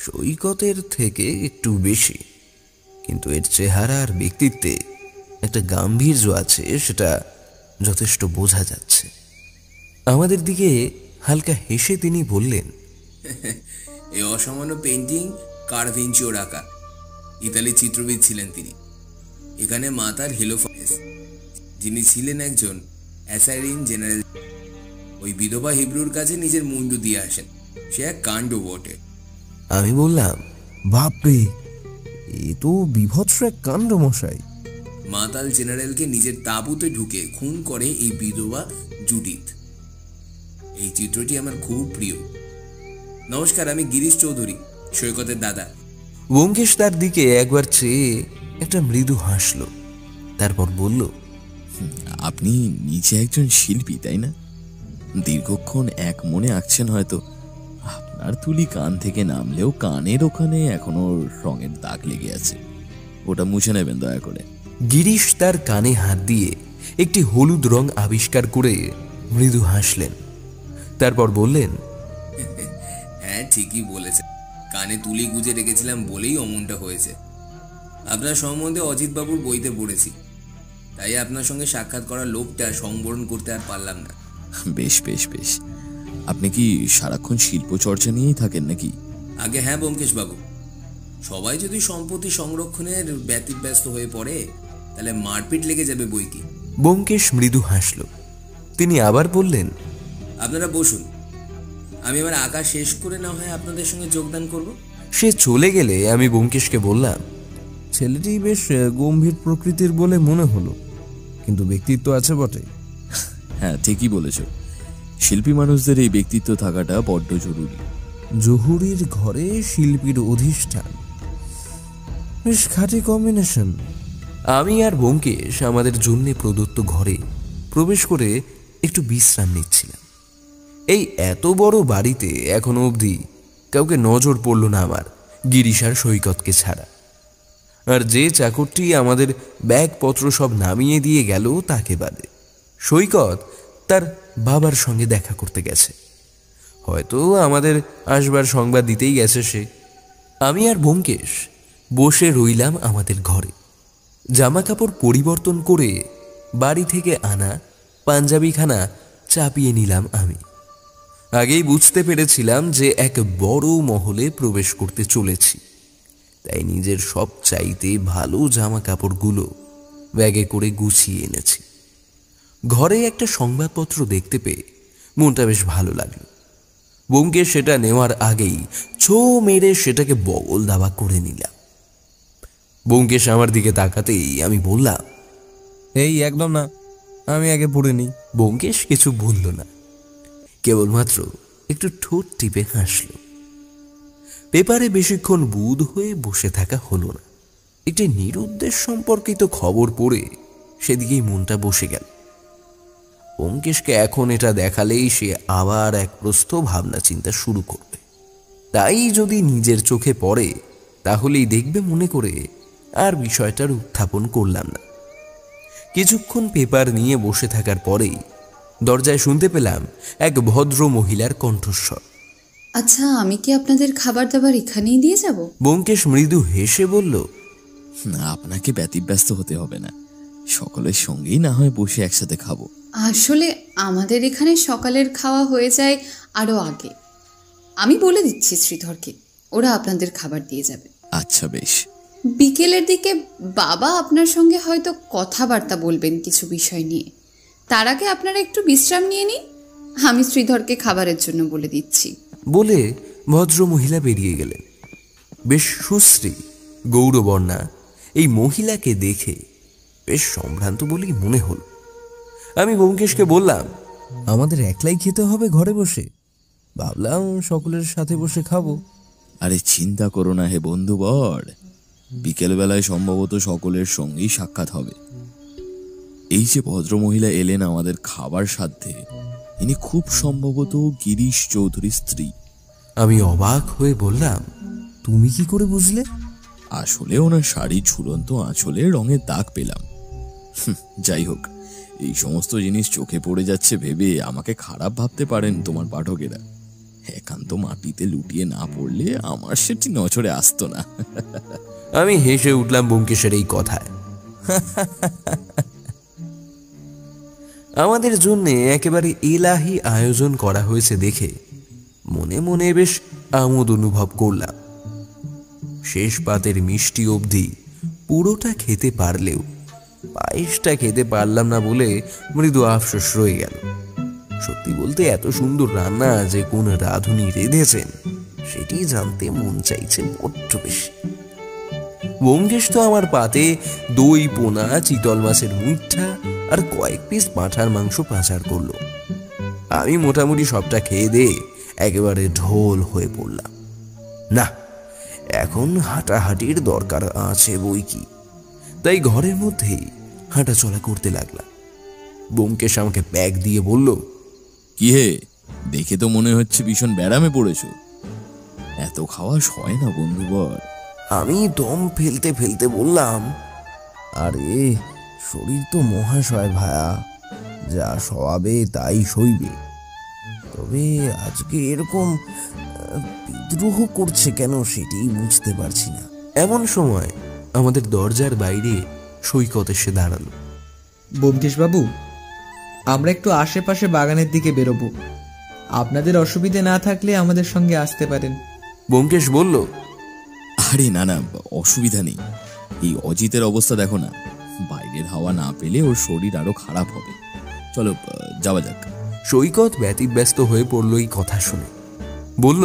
সৈকতের থেকে একটু বেশি, কিন্তু এর চেহারা আর ব্যক্তিত্বে একটা গাম্ভীর্য আছে, সেটা যথেষ্ট বোঝা যাচ্ছে। আমাদের দিকে হালকা হেসে তিনি বললেন, এই অসামান্য পেইন্টিং কারভিঞ্চিওর আঁকা। ইতালির চিত্রবিদ ছিলেন তিনি। এখানে মাতার হেলোফানেস, যিনি ছিলেন একজন অ্যাসাইরিন জেনারেল, ওই বিধবা হিব্রুর কাছে নিজের মুন্ডু দিয়ে আসেন। সে এক কাণ্ড বটে। আমি বললাম, বাপরে, এ তো বিভৎস এক কাণ্ড মশাই। মাতাল জেনারেলকে নিজের তাঁবুতে ঢুকে খুন করে এই বিধবা জুডিথ। এই চিত্রটি আমার খুব প্রিয়। নমস্কার, আমি গিরিশ চৌধুরী, সৈকতের দাদা। ব্যোমকেশ তার দিকে একবার চেয়ে একটা মৃদু হাসল, তারপর বলল, আপনি নিচে একজন শিল্পী, তাই না? দীর্ঘক্ষণ এক মনে আঁকছেন হয়তো। আপনার তুলি কান থেকে নামলেও কানের ওখানে এখনো রঙের দাগ লেগে আছে, ওটা মুছে নেবেন দয়া করে। গিরিশ তার কানে হাত দিয়ে একটি হলুদ রং আবিষ্কার করে মৃদু হাসলেন, তারপর বললেন, হ্যাঁ, ঠিকই বলেছে। কানে তুলি গুজে রেখেছিলাম বলেই অমনটা হয়েছে। আপনার সম্বন্ধে অজিতবাবুর বইতে পড়েছি, তাই আপনার সঙ্গে সাক্ষাৎ করার লোকটা সংবরণ করতে আর পারলাম না। বেশ বেশ বেশ। আপনি কি সারাক্ষণ শিল্প চর্চা নিয়েই থাকেন নাকি? আগে হ্যাঁ ব্যোমকেশ বাবু, সবাই যদি সম্পত্তি সংরক্ষণের ব্যতিব্যস্ত হয়ে পড়ে তাহলে মারপিট লেগে যাবে বই কি। ব্যোমকেশ মৃদু হাসল। তিনি আবার বললেন, আপনারা বসুন, আমি আমার আঁকা শেষ করে না হয় আপনাদের সঙ্গে যোগদান করব। সে চলে গেলে আমি ব্যোমকেশকে বললাম, ছেলেটি বেশ গম্ভীর প্রকৃতির বলে মনে হলো, কিন্তু ব্যক্তিত্ব আছে বটে। হ্যাঁ, ঠিকই বলেছ। শিল্পী মানুষদের এই ব্যক্তিত্ব থাকাটা বড্ড জরুরি। জহুরির ঘরে শিল্পীর অধিষ্ঠান, বেশ খাঁটি কম্বিনেশন। আমি আর ব্যোমকেশ আমাদের জন্য প্রদত্ত ঘরে প্রবেশ করে একটু বিশ্রাম নিচ্ছিলাম। এই এত বড় বাড়িতে এখনো অবধি কাউকে নজর পড়ল না আমার, গিরিশ আর সৈকতকে ছাড়া। আর যে চাকরটি আমাদের ব্যাগপত্র সব নামিয়ে দিয়ে গেল তাকে বাদে। সৈকত তার বাবার সঙ্গে দেখা করতে গেছে, হয়তো আমাদের আসবার সংবাদ দিতেই গেছে সে। আমি আর ব্যোমকেশ বসে রইলাম আমাদের ঘরে। জামা কাপড় পরিবর্তন করে বাড়ি থেকে আনা পাঞ্জাবিখানা চাপিয়ে নিলাম আমি। আগেই বুঝতে পেরেছিলাম যে এক বড় মহলে প্রবেশ করতে চলেছি, তাই নিজের সব চাইতে ভালো জামা কাপড়গুলো ব্যাগে করে গুছিয়ে এনেছি। ঘরে একটা সংবাদপত্র দেখতে পেয়ে মনটা বেশ ভালো লাগলো। ব্যোমকেশ সেটা নেওয়ার আগেই ছো মেরে সেটাকে বগল দাবা করে নিলাম। ব্যোমকেশ আমার দিকে তাকাতেই আমি বললাম, এই একদম না, আমি আগে পড়ে নিই। ব্যোমকেশ কিছু বলল না, কেবলমাত্র একটু ঠোঁট টিপে হাসল। পেপারে বেশিক্ষণ বুঁদ হয়ে বসে থাকা হলো না। একটি নিরুদ্দেশ সম্পর্কিত খবর পড়ে সেদিকেই মনটা বসে গেল। ব্যোমকেশকে এখন এটা দেখালেই সে আবার এক প্রস্থ ভাবনা চিন্তা শুরু করবে, তাই যদি নিজের চোখে পড়ে তাহলেই দেখবে মনে করে আর বিষয়টার উত্থাপন করলাম না। কিছুক্ষণ পেপার নিয়ে বসে থাকার পরেই দরজায় শুনতে পেলাম এক ভদ্র মহিলার কণ্ঠস্বর। আচ্ছা, আমি কি আপনাদের খাবার দাবার এখানেই দিয়ে যাব? ব্যোমকেশ মৃদু হেসে বলল, না, আপনাকে ব্যতিব্যস্ত হতে হবে না, সকলের সঙ্গেই না হয় বসে একসাথে খাবো। আসলে আমাদের এখানে সকালের খাওয়া হয়ে যায় আরও আগে। আমি বলে দিচ্ছি শ্রীধরকে, ওরা আপনাদের খাবার দিয়ে যাবে। আচ্ছা বেশ। বিকেলের দিকে বাবা আপনার সঙ্গে হয়তো কথাবার্তা বলবেন কিছু বিষয় নিয়ে, তার আগে আপনারা একটু বিশ্রাম নিয়ে নিন। আমি শ্রীধরকে খাবারের জন্য বলে দিচ্ছি। বলে ভদ্র মহিলা বেরিয়ে গেলেন। বেশ সুশ্রী গৌরবর্ণা এই মহিলাকে দেখে বেশ সম্ভ্রান্ত বলেই মনে হল। আমি ব্যোমকেশকে বললাম, আমাদের একলাই খেতে হবে ঘরে বসে? ভাবলাম সকলের সাথে বসে খাবো। আরে চিন্তা করো না হে বন্ধুবর, বিকেলবেলায় সম্ভবত সকলের সঙ্গেই সাক্ষাৎ হবে। এই যে ভদ্রমহিলা এলেন আমাদের খাবার সাধ্যে, ইনি খুব সম্ভবত গিরিশ চৌধুরীর স্ত্রী। আমি অবাক হয়ে বললাম, তুমি কি করে বুঝলে? আসলে ওনার শাড়ি ঝুলন্ত আঁচলে রঙের দাগ পেলাম। যাই হোক, এই সমস্ত জিনিস চোখে পড়ে যাচ্ছে ভেবে আমাকে খারাপ ভাবতে পারেন তোমার পাঠকেরা। একান্ত মাটিতে লুটিয়ে না পড়লে আমার সেটি নজরে আসতো না। আমি হেসে উঠলাম ব্যোমকেশের এই কথায়। আমাদের জন্য একেবারে এলাহি আয়োজন করা হয়েছে দেখে মনে মনে বেশ আমোদ অনুভব করলাম। শেষ পাতের মিষ্টি অবধি পুরোটা খেতে পারলেও পায়েসটা খেতে পারলাম না বলে মৃদু আফসোস রয়ে গেল। সত্যি বলতে এত সুন্দর রান্না যে কোন রাঁধুনি রেঁধেছেন সেটি জানতে মন চাইছে বড্ড বেশি। ব্যোমকেশ তো আমার পাতে দই, পোনা, চিতল মাছের মুইঠা আর কয়েক পিস পাঁঠার মাংস পাচার করলো। আমি মোটামুটি সবটা খেয়ে দিয়ে একেবারে ঢোল হয়ে পড়লাম। না, এখন হাঁটাহাঁটির দরকার আছে বই কি, তাই ঘরের মধ্যেই হাঁটা চলা করতে লাগলাম। ব্যোমকেশ আমাকে ব্যাগ দিয়ে বলল, কি হে, দেখে তো মনে হচ্ছে ভীষণ ব্যারামে পড়েছো। এত খাওয়া সয় না বন্ধুবর। আমি দম ফেলতে ফেলতে বললাম, আরে শরীর তো মহাশয় ভায়া, যা সওয়াবে তাই সইবে। তবে আজকে এরকম বিদ্রোহ করছে কেন সেটাই বুঝতে পারছি না। এমন সময় আমাদের দরজার বাইরে সৈকত এসে দাঁড়ালো। ব্যোমকেশ বাবু, আমরা একটু আশেপাশে বাগানের দিকে বেরোবো। আপনাদের অসুবিধে না থাকলে আমাদের সঙ্গে আসতে পারেন। ব্যোমকেশ বলল, আরে না না, অসুবিধা নেই। এই অজিতের অবস্থা দেখো না, বাইরের হাওয়া না পেলে ওর শরীর আরো খারাপ হবে। চলো যাওয়া যাক। সৈকত ব্যতিব্যস্ত হয়ে পড়ল এই কথা শুনে। বলল,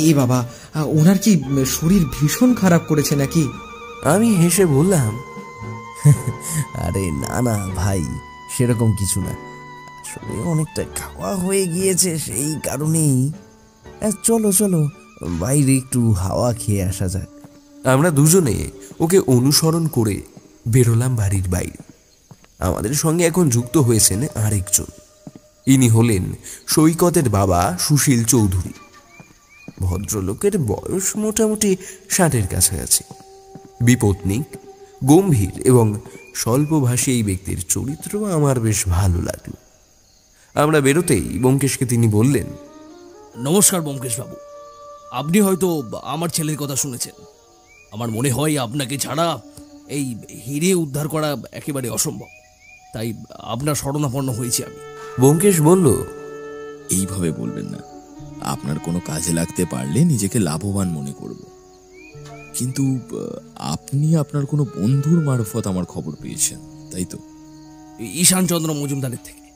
এই বাবা, ওনার কি শরীর ভীষণ খারাপ করেছে নাকি? আমি হেসে বললাম, আরে না না ভাই, সেরকম কিছু না, আসলে অনেকটা খাওয়া হয়ে গিয়েছে, সেই কারণেই। চলো চলো বাইরে একটু হাওয়া খেয়ে আসা যাক। আমরা দুজনে ওকে অনুসরণ করে বেরোলাম বাড়ির বাইরে। আমাদের সঙ্গে এখন যুক্ত হয়েছেন আরেকজন। ইনি হলেন সৈকতের বাবা সুশীল চৌধুরী। ভদ্রলোকের বয়স মোটামুটি 60-এর কাছাকাছি। বিপত্নিক, গম্ভীর এবং স্বল্পভাষী এই ব্যক্তির চরিত্র আমার বেশ ভালো লাগলো। আমরা বেরোতেই ব্যোমকেশকে তিনি বললেন, নমস্কার ব্যোমকেশ বাবু, আপনি হয়তো আমার ছেলের কথা শুনেছেন। আমার মনে হয় আপনাকে ছাড়া এই হিরে উদ্ধার করা একেবারে অসম্ভব, তাই আপনার শরণাপন্ন হয়েছি আমি। ব্যোমকেশ বলল, এইভাবে বলবেন না। আপনার কোনো কাজে লাগতে পারলে নিজেকে লাভবান মনে করব। কিন্তু আপনি আপনার কোনো বন্ধুর মারফত আমার খবর পেয়েছেন, তাই তো? ঈশানচন্দ্র মজুমদারের থেকে।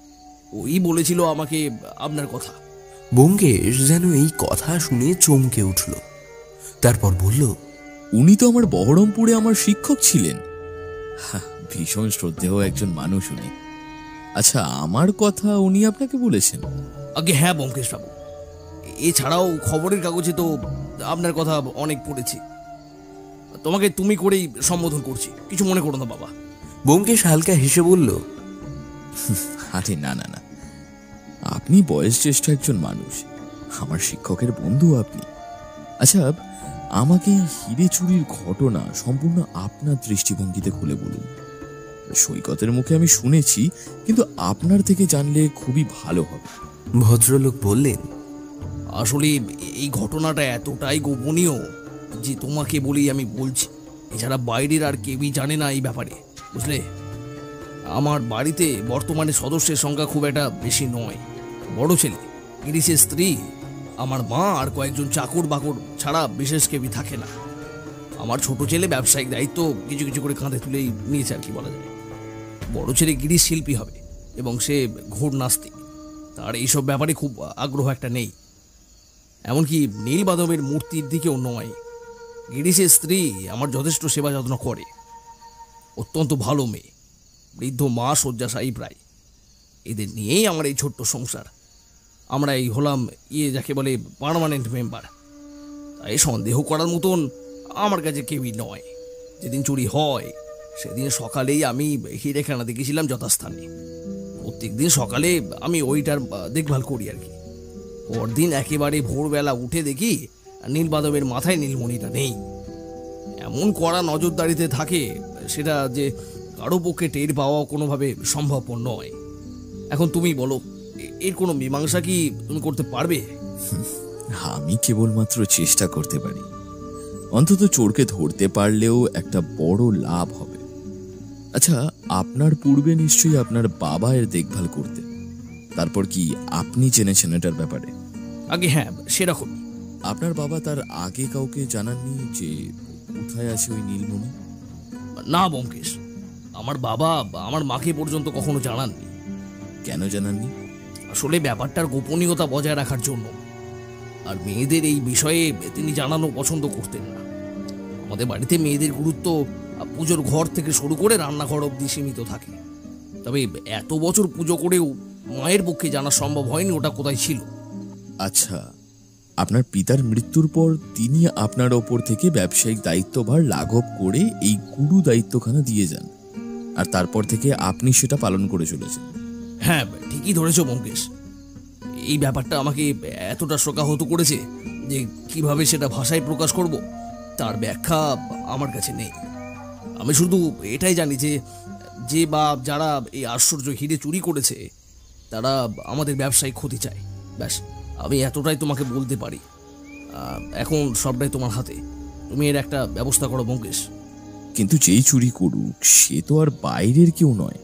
ওই বলেছিল আমাকে আপনার কথা। ব্যোমকেশ যেন এই কথা শুনে চমকে উঠল। তারপর বলল, উনি তো আমার বহরমপুরে আমার শিক্ষক ছিলেন। ভীষণ শ্রদ্ধেয় একজন মানুষ উনি। আচ্ছা, আমার কথা উনি আপনাকে বলেছেন? আগে হ্যাঁ ব্যোমকেশ বাবু, এছাড়াও খবরের কাগজে তো আপনার কথা অনেক পড়েছি। তোমাকে তুমি করেই সম্বোধন করছি, কিছু মনে করো না বাবা। ব্যোমকেশ হালকা হেসে বলল, আরে না না না, আপনি বয়স জ্যেষ্ঠ একজন মানুষ, আমার শিক্ষকের বন্ধু আপনি। আচ্ছা, আমাকে এই হিরে চুরির ঘটনা সম্পূর্ণ আপনার দৃষ্টিভঙ্গিতে খুলে বলুন। সৈকতের মুখে আমি শুনেছি, কিন্তু আপনার থেকে জানলে খুবই ভালো হবে। ভদ্রলোক বললেন, আসলে এই ঘটনাটা এতটাই গোপনীয় যে তোমাকে বলেই আমি বলছি। এছাড়া বাইরের আর কেউই জানে না এই ব্যাপারে, বুঝলে। আমার বাড়িতে বর্তমানে সদস্যের সংখ্যা খুব একটা বেশি নয়। বড় ছেলে, গিরিশের স্ত্রী, আমার মা আর কয়েকজন চাকর বাকর ছাড়া বিশেষ কেউই থাকে না। আমার ছোট ছেলে ব্যবসায়িক দায়িত্ব কিছু কিছু করে কাঁধে তুলেই নিয়েছে আর কি বলা যায়। বড় ছেলে গিরিশ শিল্পী হবে এবং সে ঘোর নাস্তিক, তার এইসব ব্যাপারে খুব আগ্রহ একটা নেই। এমনকি নীলমাধবের মূর্তির দিকেও নয়। গিরিশের স্ত্রী আমার যথেষ্ট সেবা যত্ন করে, অত্যন্ত ভালো মেয়ে, বৃদ্ধ মা শয্যাশায়ী প্রায়। এদের নিয়েই আমার এই ছোট্ট সংসার। আমরা এই হলাম যাকে বলে পার্মানেন্ট মেম্বার। তাই সন্দেহ করার মতন আমার কাছে কেউই নয়। যেদিন চুরি হয় সেদিন সকালেই আমি হিরেখানা দেখেছিলাম যথাস্থানে। প্রত্যেক দিন সকালে আমি ওইটার দেখভাল করি আর কি। পরদিন একেবারে ভোরবেলা উঠে দেখি নীলমাধবের মাথায় নীলমণিটা নেই। এমন কড়া নজরদারিতে থাকে সেটা যে কারো পক্ষে টের পাওয়া কোনোভাবে সম্ভবপর নয়। এখন তুমি বলো, এর কোনো মীমাংসা কি তুমি করতে পারবে? আমি কেবলমাত্র চেষ্টা করতে পারি। অন্তত চোরকে ধরতে পারলেও একটা বড় লাভ হবে। আচ্ছা, আপনার পূর্বে নিশ্চয়ই আপনার বাবা এর দেখভাল করতেন, তারপর কি আপনি জেনেছেন এটার ব্যাপারে? আগে হ্যাঁ, সেরকম। আপনার বাবা তার আগে কাউকে জানাননি যে কোথায় আছে ওই নীলমণি? না ব্যোমকেশ, আমার বাবা আমার মাকে পর্যন্ত কখনো জানাননি। কেন জানাননি? আসলে ব্যাপারটার গোপনীয়তা বজায় রাখার জন্য। আর মেয়েদের এই বিষয়ে তিনি জানানো পছন্দ করতেন না। আমাদের বাড়িতে মেয়েদের গুরুত্ব পুজোর ঘর থেকে শুরু করে রান্নাঘর অবধি সীমিত থাকে। তবে এত বছর পুজো করেও মায়ের পক্ষে জানা সম্ভব হয়নি ওটা কোথায় ছিল। আচ্ছা, আপনার পিতার মৃত্যুর পর তিনি আপনার ওপর থেকে ব্যবসায়িক দায়িত্বভার লাঘব করে এই গুরু দায়িত্বখানা দিয়ে যান, আর তারপর থেকে আপনি সেটা পালন করে চলেছেন। হ্যাঁ, ঠিকই ধরেছ ব্যোমকেশ। এই ব্যাপারটা আমাকে এতটা শোকাহত করেছে যে কিভাবে সেটা ভাষায় প্রকাশ করব তার ব্যাখ্যা আমার কাছে নেই। আমি শুধু এটাই জানি যে বা যারা এই আশ্চর্য হিরে চুরি করেছে তারা আমাদের ব্যবসায় ক্ষতি চায়। ব্যাস, আমি এতটাই তোমাকে বলতে পারি। এখন সবটাই তোমার হাতে, তুমি এর একটা ব্যবস্থা করো ব্যোমকেশ। কিন্তু যেই চুরি করুক সে তো আর বাইরের কেউ নয়,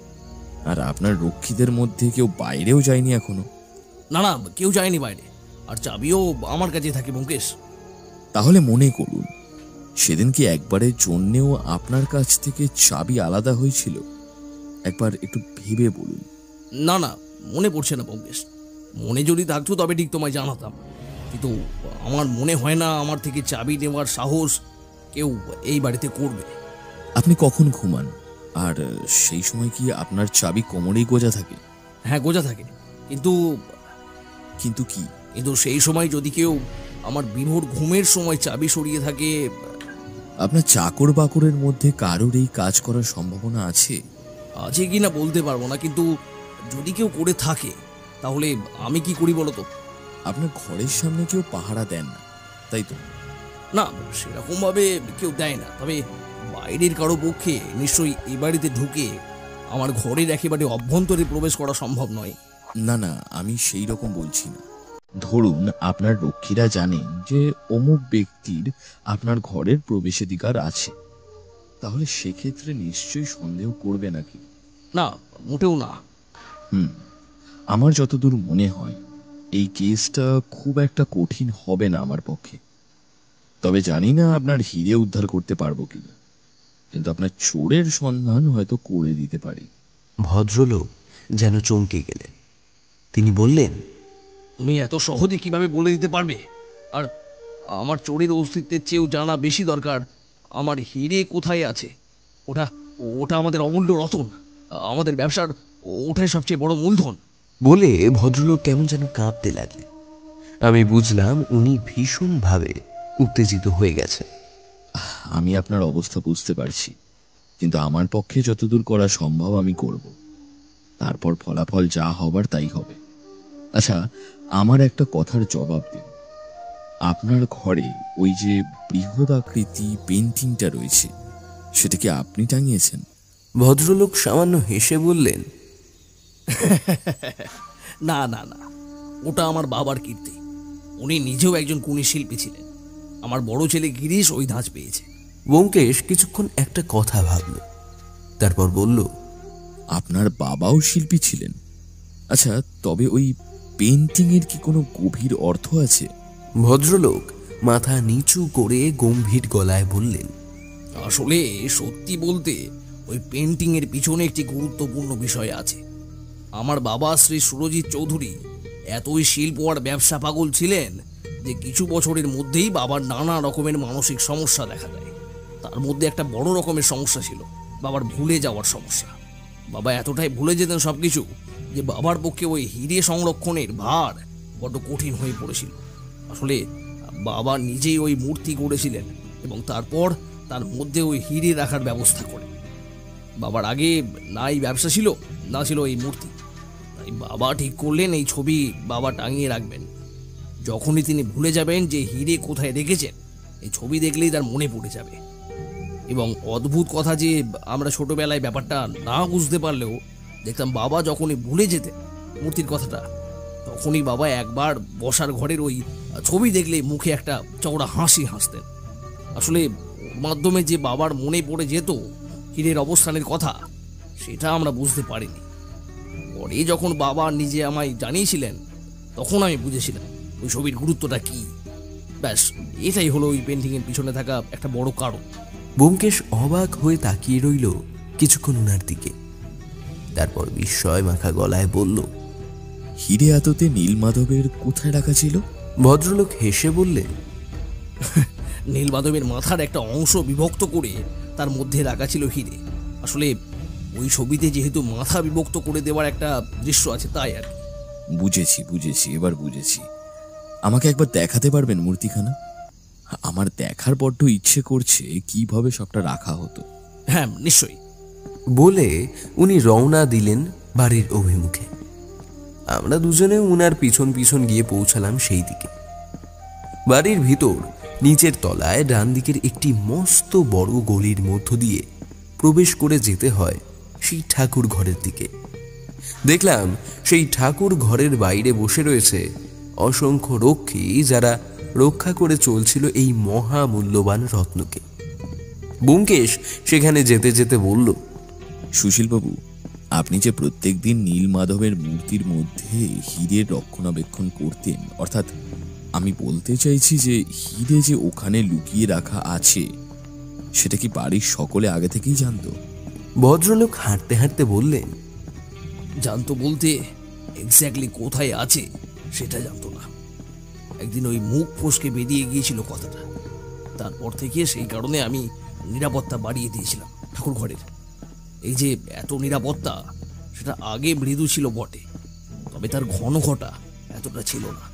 আর আপনার রক্ষীদের মধ্যে কেউ বাইরেও যায়নি এখনো। না না, কেউ যায়নি বাইরে, আর চাবিও আমার কাছে থাকে ব্যোমকেশ। তাহলে মনে করুন, সেদিন কি একবারের জন্যেও আপনার কাছ থেকে চাবি আলাদা হয়েছিল? একবার একটু ভেবে বলুন। না না, মনে পড়ছে না ব্যোমকেশ। মনে যদি থাকতো তবে ঠিক তোমায় জানাতাম, কিন্তু আমার মনে হয় না আমার থেকে চাবি নেওয়ার সাহস কেউ এই বাড়িতে করবে। আপনি কখন ঘুমান, আর সেই সময় কি আপনার চাবি কোমরেই গোজা থাকে? হ্যাঁ, গোজা থাকে, কিন্তু কিন্তু কি? কিন্তু সেই সময় যদি কেউ আমার বিভোর ঘুমের সময় চাবি সরিয়ে থাকে। আপনার চাকর বাকরের মধ্যে কারোর এই কাজ করার সম্ভাবনা আছে? আছে কি না বলতে পারবো না, কিন্তু যদি কেউ করে থাকে তাহলে আমি কি করি বলো তো? আপনার ঘরের সামনে কেউ পাহারা দেন না, তাই তো? না, সেরকম ভাবে কেউ দেয় না, তবে বাইরের কারো পক্ষে নিশ্চয়ই এই বাড়িতে ঢুকে আমার ঘরের একেবারে অভ্যন্তরে প্রবেশ করা সম্ভব নয়। না না, আমি সেই রকম বলছি না। ধরুন আপনার রক্ষীরা জানেন যে অমুক ব্যক্তির আপনার ঘরের প্রবেশাধিকার আছে, তাহলে সেক্ষেত্রে নিশ্চয়ই সন্দেহ করবে নাকি? না, মোটেও না। আমার যতদূর মনে হয় এই কেসটা খুব একটা কঠিন হবে না আমার পক্ষে। তবে জানি না আপনার হিরে উদ্ধার করতে পারবো কিনা, কিন্তু আপনার চোরের সন্ধান হয়তো করে দিতে পারি। ভদ্রলোক যেন চমকে গেলেন। তিনি বললেন, তুমি এত সহজে কিভাবে বলে দিতে পারবে? আর আমার চোরের অস্তিত্বের চেয়েও জানা বেশি দরকার আমার হিরে কোথায় আছে। ওটা ওটা আমাদের অমূল্য রতন, আমাদের ব্যবসার ওটাই সবচেয়ে বড় মূলধন। বলে ভদ্রলোক কেমন যেন কাঁপতে লাগলেন। আমি বুঝলাম উনি ভীষণভাবে উত্তেজিত হয়ে গেছে। আমি আপনার অবস্থা বুঝতে পারছি, কিন্তু আমার পক্ষে যতদূর করা সম্ভব আমি করব। তারপর ফলাফল যা হবার তাই হবে। আচ্ছা, আমার একটা কথার জবাব দিন। আপনার ঘরে ওই যে বৃহদাকৃতি পেন্টিংটা রয়েছে, সেটা কি আপনি টাঙিয়েছেন? ভদ্রলোক সামান্য হেসে বললেন, না না না, ওটা আমার বাবার কীর্তি। উনি নিজেও একজন গুণী শিল্পী ছিলেন। আমার বড় ছেলে গিরিশ ওই ধাঁচ পেয়েছে। ব্যোমকেশ কিছুক্ষণ একটা কথা ভাবল, তারপর বলল, আপনার বাবাও শিল্পী ছিলেন? আচ্ছা, তবে ওই পেন্টিং এর কি কোনো গভীর অর্থ আছে? ভদ্রলোক মাথা নিচু করে গম্ভীর গলায় বললেন, আসলে সত্যি বলতে ওই পেন্টিং এর পিছনে একটি গুরুত্বপূর্ণ বিষয় আছে। আমার বাবা শ্রী সুরজিৎ চৌধুরী এতই শিল্প আর ব্যবসা পাগল ছিলেন যে কিছু বছরের মধ্যেই বাবার নানা রকমের মানসিক সমস্যা দেখা দেয়। তার মধ্যে একটা বড় রকমের সমস্যা ছিল বাবার ভুলে যাওয়ার সমস্যা। বাবা এতটাই ভুলে যেতেন সবকিছু যে বাবার পক্ষে ওই হিরে সংরক্ষণের ভার বড্ড কঠিন হয়ে পড়েছিল। আসলে বাবা নিজেই ওই মূর্তি গড়েছিলেন এবং তারপর তার মধ্যে ওই হিরে রাখার ব্যবস্থা করেন। বাবার আগে না এই ব্যবসা ছিল, না ছিল এই মূর্তি। তাই বাবা ঠিক করলেন এই ছবি বাবা টাঙিয়ে রাখবেন। যখনই তিনি ভুলে যাবেন যে হিরে কোথায় রেখেছেন, এই ছবি দেখলেই তার মনে পড়ে যাবে। এবং অদ্ভুত কথা যে আমরা ছোটবেলায় ব্যাপারটা না বুঝতে পারলেও দেখতাম বাবা যখনই ভুলে যেতেন মূর্তির কথাটা, তখনই বাবা একবার বসার ঘরের ওই ছবি দেখলে মুখে একটা চওড়া হাসি হাসতেন। আসলে ওর মাধ্যমে যে বাবার মনে পড়ে যেত হীরের অবস্থানের কথা, সেটা আমরা বুঝতে পারিনি। পরে যখন বাবা নিজে আমায় জানিয়েছিলেন, তখন আমি বুঝেছিলাম ওই ছবির গুরুত্বটা কি। ব্যাস, এটাই হলো ওই পেন্টিংয়ের পিছনে থাকা একটা বড় কারণ। ব্যোমকেশ অবাক হয়ে তাকিয়ে রইল কিছুক্ষণ ওনার দিকে, তারপর বিস্ময় মাখা গলায় বলল, হিরে এততে নীলমাধবের কোথায় রাখা ছিল? ভদ্রলোক হেসে বললেন, নীলমাধবের মাথার একটা অংশ বিভক্ত করে তার মধ্যে রাখা ছিল হিরে। আসলে ওই ছবিতে যেহেতু মাথা বিভক্ত করে দেওয়ার একটা দৃশ্য আছে, তাই আর কি। বুঝেছি, এবার বুঝেছি। আমাকে একবার দেখাতে পারবেন মূর্তিখানা? আমার দেখার বড্ড ইচ্ছে করছে কিভাবে সবটা রাখা হতো। হ্যাঁ, নিশ্চয়ই। বলে উনি রওনা দিলেন বাড়ির অভিমুখে। আমরা দুজনে উনার পিছন পিছন গিয়ে পৌঁছালাম সেই দিকে। বাড়ির ভিতর নিচের তলায় ডান দিকের একটি মস্ত বড় গলির মধ্য দিয়ে প্রবেশ করে যেতে হয় সেই ঠাকুর ঘরের দিকে। দেখলাম সেই ঠাকুর ঘরের বাইরে বসে রয়েছে অসংখ্য রক্ষী, যারা রক্ষা করে চলছিল এই মহামূল্যবান রত্নকে। ব্যোমকেশ সেখানে যেতে যেতে বলল, সুশীলবাবু, আপনি যে প্রত্যেক দিন নীলমাধবের মূর্তির মধ্যে হীরের রক্ষণাবেক্ষণ করতেন, অর্থাৎ আমি বলতে চাইছি যে হীরে যে ওখানে লুকিয়ে রাখা আছে, সেটা কি বাড়ির সকলে আগে থেকেই জানতো? ভদ্রলোক হাঁটতে হাঁটতে বললেন, জানতো বলতে এক্স্যাক্টলি কোথায় আছে সেটা জানতো না। একদিন ওই মুখ ফসকে বেরিয়ে গিয়েছিল কথাটা। তারপর থেকে সেই কারণে আমি নিরাপত্তা বাড়িয়ে দিয়েছিলাম ঠাকুর ঘরের। এই যে এত নিরাপত্তা, সেটা আগে মৃদু ছিল বটে, তবে তার ঘন ঘটা এতটা ছিল না।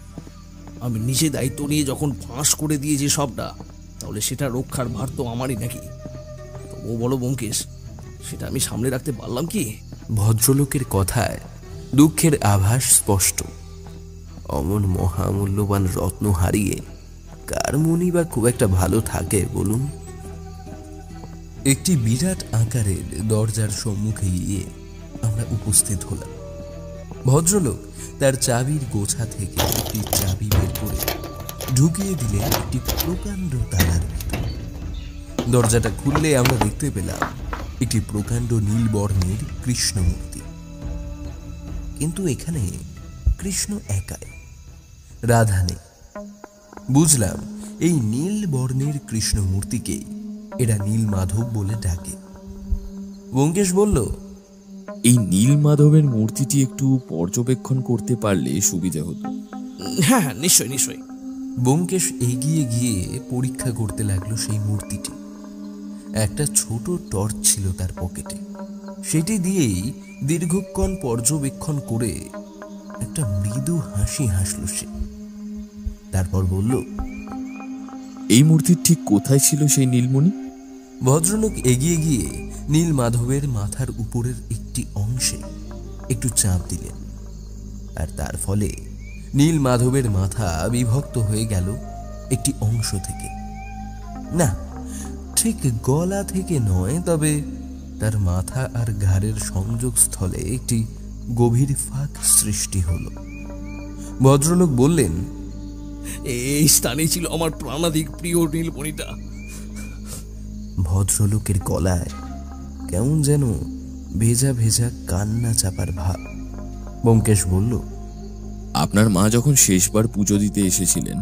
আমি নিজে দায়িত্ব নিয়ে যখন ফাঁস করে দিয়েছি সবটা, তাহলে সেটা রক্ষার ভার তো আমারই নাকি। তবুও বলো ব্যোমকেশ, সেটা আমি সামনে রাখতে পারলাম কি? ভদ্রলোকের কথায় দুঃখের আভাস স্পষ্ট। অমন মহামূল্যবান রত্ন হারিয়ে কার মনই বা খুব একটা ভালো থাকে বলুন? একটি বিরাট আকারের দরজার সম্মুখে গিয়ে আমরা উপস্থিত হলাম। ভদ্রলোক তার চাবির গোছা থেকে একটি চাবি বের করে ঢুকিয়ে দিলেন একটি প্রকাণ্ড তালার ভিতর। দরজাটা খুললে আমরা দেখতে পেলাম একটি প্রকাণ্ড নীল বর্ণের কৃষ্ণ মূর্তি। কিন্তু এখানে কৃষ্ণ একাই, রাধা নেই। বুঝলাম এই নীল বর্ণের কৃষ্ণ মূর্তিকে এরা নীলমাধব বলে ডাকে। ব্যোমকেশ বলল, এই নীলমাধবের মূর্তিটি একটু পর্যবেক্ষণ করতে পারলে সুবিধা হতো। হ্যাঁ, নিশ্চয়ই নিশ্চয়ই। ব্যোমকেশ এগিয়ে গিয়ে পরীক্ষা করতে লাগলো সেই মূর্তিটি। একটা ছোট টর্চ ছিল তার পকেটে, সেটি দিয়েই দীর্ঘক্ষণ পর্যবেক্ষণ করে একটা মৃদু হাসি হাসল সে। তারপর বলল, এই মূর্তির ঠিক কোথায় ছিল সেই নীলমণি? ভদ্রলোক এগিয়ে গিয়ে নীলমাধবের মাথার উপরের একটি অংশে একটু চাপ দিলেন, আর তার ফলে নীলমাধবের মাথা বিভক্ত হয়ে গেল একটি অংশ থেকে। না, ঠিক গলা থেকে নয়, তবে তার মাথা আর ঘাড়ের সংযোগস্থলে একটি গভীর ফাঁক সৃষ্টি হলো। ভদ্রলোক বললেন, এই স্থানে ছিল আমার প্রাণাধিক প্রিয় নীলমণিটা। ভদ্রলোকের গলায় কেমন যেন ভেজা ভেজা কান্না চাপার ভাব। ব্যোমকেশ বলল, আপনার মা যখন শেষবার পুজো দিতে এসেছিলেন,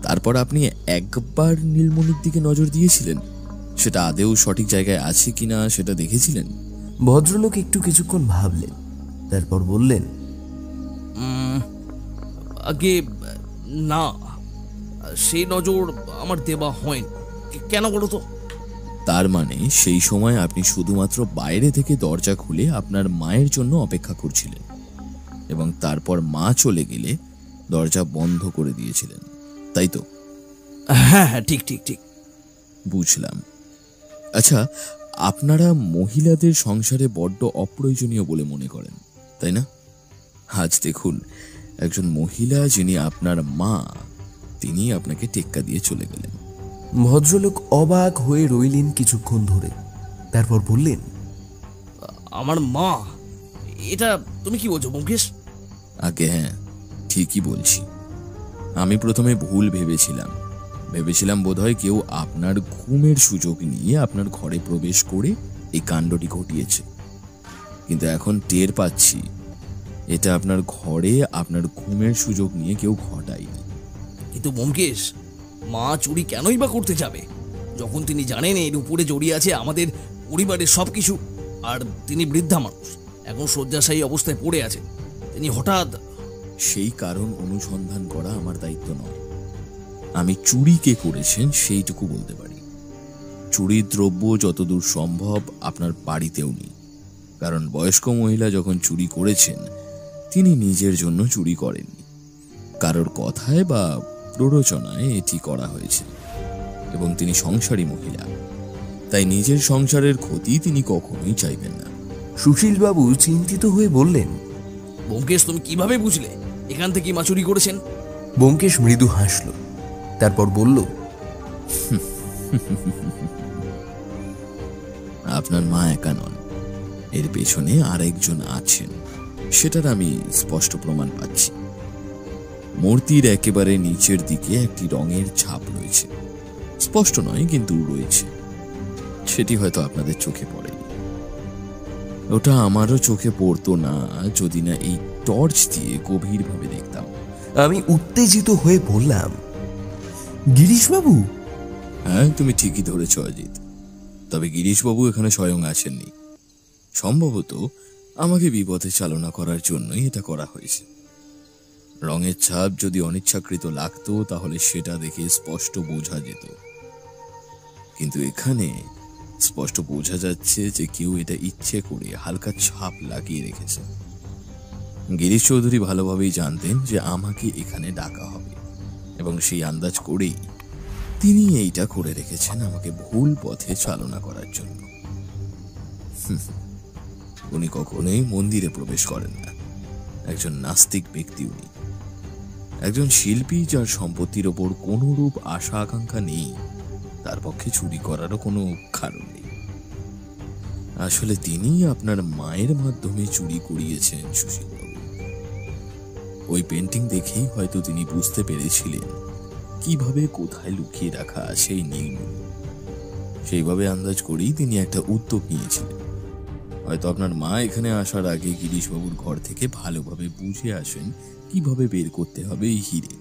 তারপর আপনি একবার নীলমণির দিকে নজর দিয়েছিলেন? সেটা আদেও সঠিক জায়গায় আছে কিনা সেটা দেখেছিলেন? ভদ্রলোক একটু কিছুক্ষণ ভাবলেন, তারপর বললেন, আগে না, সেই নজর আমার দেওয়া হয়নি। কেন বলো তো? তার মানে সেই সময় আপনি শুধুমাত্র বাইরে থেকে দরজা খুলে আপনার মায়ের জন্য অপেক্ষা করছিলেন, এবং তারপর মা চলে গেলে দরজা বন্ধ করে দিয়েছিলেন, তাই তো? হ্যাঁ হ্যাঁ, ঠিক ঠিক ঠিক। বুঝলাম। আচ্ছা, আপনারা মহিলাদের সংসারে বড্ড অপ্রয়োজনীয় বলে মনে করেন, তাই না? আজ দেখুন, একজন মহিলা যিনি আপনার মা, তিনি আপনাকে টেক্কা দিয়ে চলে গেলেন। ভদ্রলোক অবাক হয়ে রইলেন কিছুক্ষণ ধরে, তারপর বললেন, আমার মা? এটা তুমি কি বলছো ব্যোমকেশ? আগে হ্যাঁ, ঠিকই বলছি। আমি প্রথমে ভুল ভেবেছিলাম বোধহয় কেউ আপনার ঘুমের সুযোগ নিয়ে আপনার ঘরে প্রবেশ করে এই কাণ্ডটি ঘটিয়েছে, কিন্তু এখন টের পাচ্ছি এটা আপনার ঘরে আপনার ঘুমের সুযোগ নিয়ে কেউ ঘটায়নি। কিন্তু ব্যোমকেশ, মা চুরি কেনই বা করতে যাবে যখন তিনি জানেন এর উপরে জড়িয়ে আছে আমাদের পরিবারের সবকিছু? আর তিনি বৃদ্ধা মানুষ, এখন শয্যাশায়ী অবস্থায় পড়ে আছে। তিনি হঠাৎ... সেই কারণ অনুসন্ধান করা আমার দায়িত্ব নয়। আমি চুরি কে করেছেন সেইটুকু বলতে পারি। চুরির দ্রব্য যতদূর সম্ভব আপনার বাড়িতেও নেই, কারণ বয়স্ক মহিলা যখন চুরি করেছেন তিনি নিজের জন্য চুরি করেননি, কারোর কথায় বা প্ররোচনায় এটি করা হয়েছে। এবং তিনি সংসারী মহিলা, তাই নিজের সংসারের ক্ষতি তিনি কখনোই চাইবেন না। সুশীলবাবু চিন্তিত হয়ে বললেন, ব্যোমকেশ, তুমি কিভাবে বুঝলে এখান থেকে মা চুরি করেছেন? ব্যোমকেশ মৃদু হাসল, তারপর বলল, আপনার মা একা নন, এর পেছনে আরেকজন আছেন, সেটার আমি স্পষ্ট প্রমাণ পাচ্ছি। মূর্তির একেবারে নিচের দিকে একটি রঙের ছাপ রয়েছে, স্পষ্ট নয় কিন্তু রয়েছে। সেটি হয়তো আপনাদের চোখে পড়েনি। ওটা আমারও চোখে পড়তো না যদি না এই টর্চ দিয়ে গভীরভাবে দেখতাম। আমি উত্তেজিত হয়ে বললাম, গিরিশবাবু? হ্যাঁ, তুমি ঠিকই ধরেছ অজিত, তবে গিরিশবাবু এখানে স্বয়ং আসেননি। সম্ভবত আমাকে বিপথে চালনা করার জন্যই এটা করা হয়েছে। রঙের ছাপ যদি অনিচ্ছাকৃত লাগতো তাহলে সেটা দেখে স্পষ্ট বোঝা যেত, কিন্তু এখানে স্পষ্ট বোঝা যাচ্ছে যে কেউ এটা ইচ্ছে করে হালকা ছাপ লাগিয়ে রেখেছে। গিরিশ চৌধুরী ভালোভাবেই জানতেন যে আমাকে এখানে ডাকা হবে, এবং সেই আন্দাজ করেই তিনি এইটা করে রেখেছেন আমাকে ভুল পথে চালনা করার জন্য। উনি কখনোই মন্দিরে প্রবেশ করেন না, একজন নাস্তিক ব্যক্তি উনি। একজন শিল্পী যার সম্পত্তির ওপর কোনরূপ আশা আকাঙ্ক্ষা নেই, তার পক্ষে চুরি করারও কোনো কারণ নেই। আসলে তিনি আপনার মায়ের মাধ্যমে চুরি করিয়েছেন সুশীলবাবু। ওই পেন্টিং দেখেই হয়তো তিনি বুঝতে পেরেছিলেন কিভাবে কোথায় লুকিয়ে রাখা সেই নীলমণি। সেইভাবে আন্দাজ করেই তিনি একটা উদ্যোগ নিয়েছিলেন। হয়তো আপনার মা এখানে আসার আগে গিরিশবাবুর ঘর থেকে ভালোভাবে বুঝে আসেন কিভাবে বের করতে হবে এই হিরে।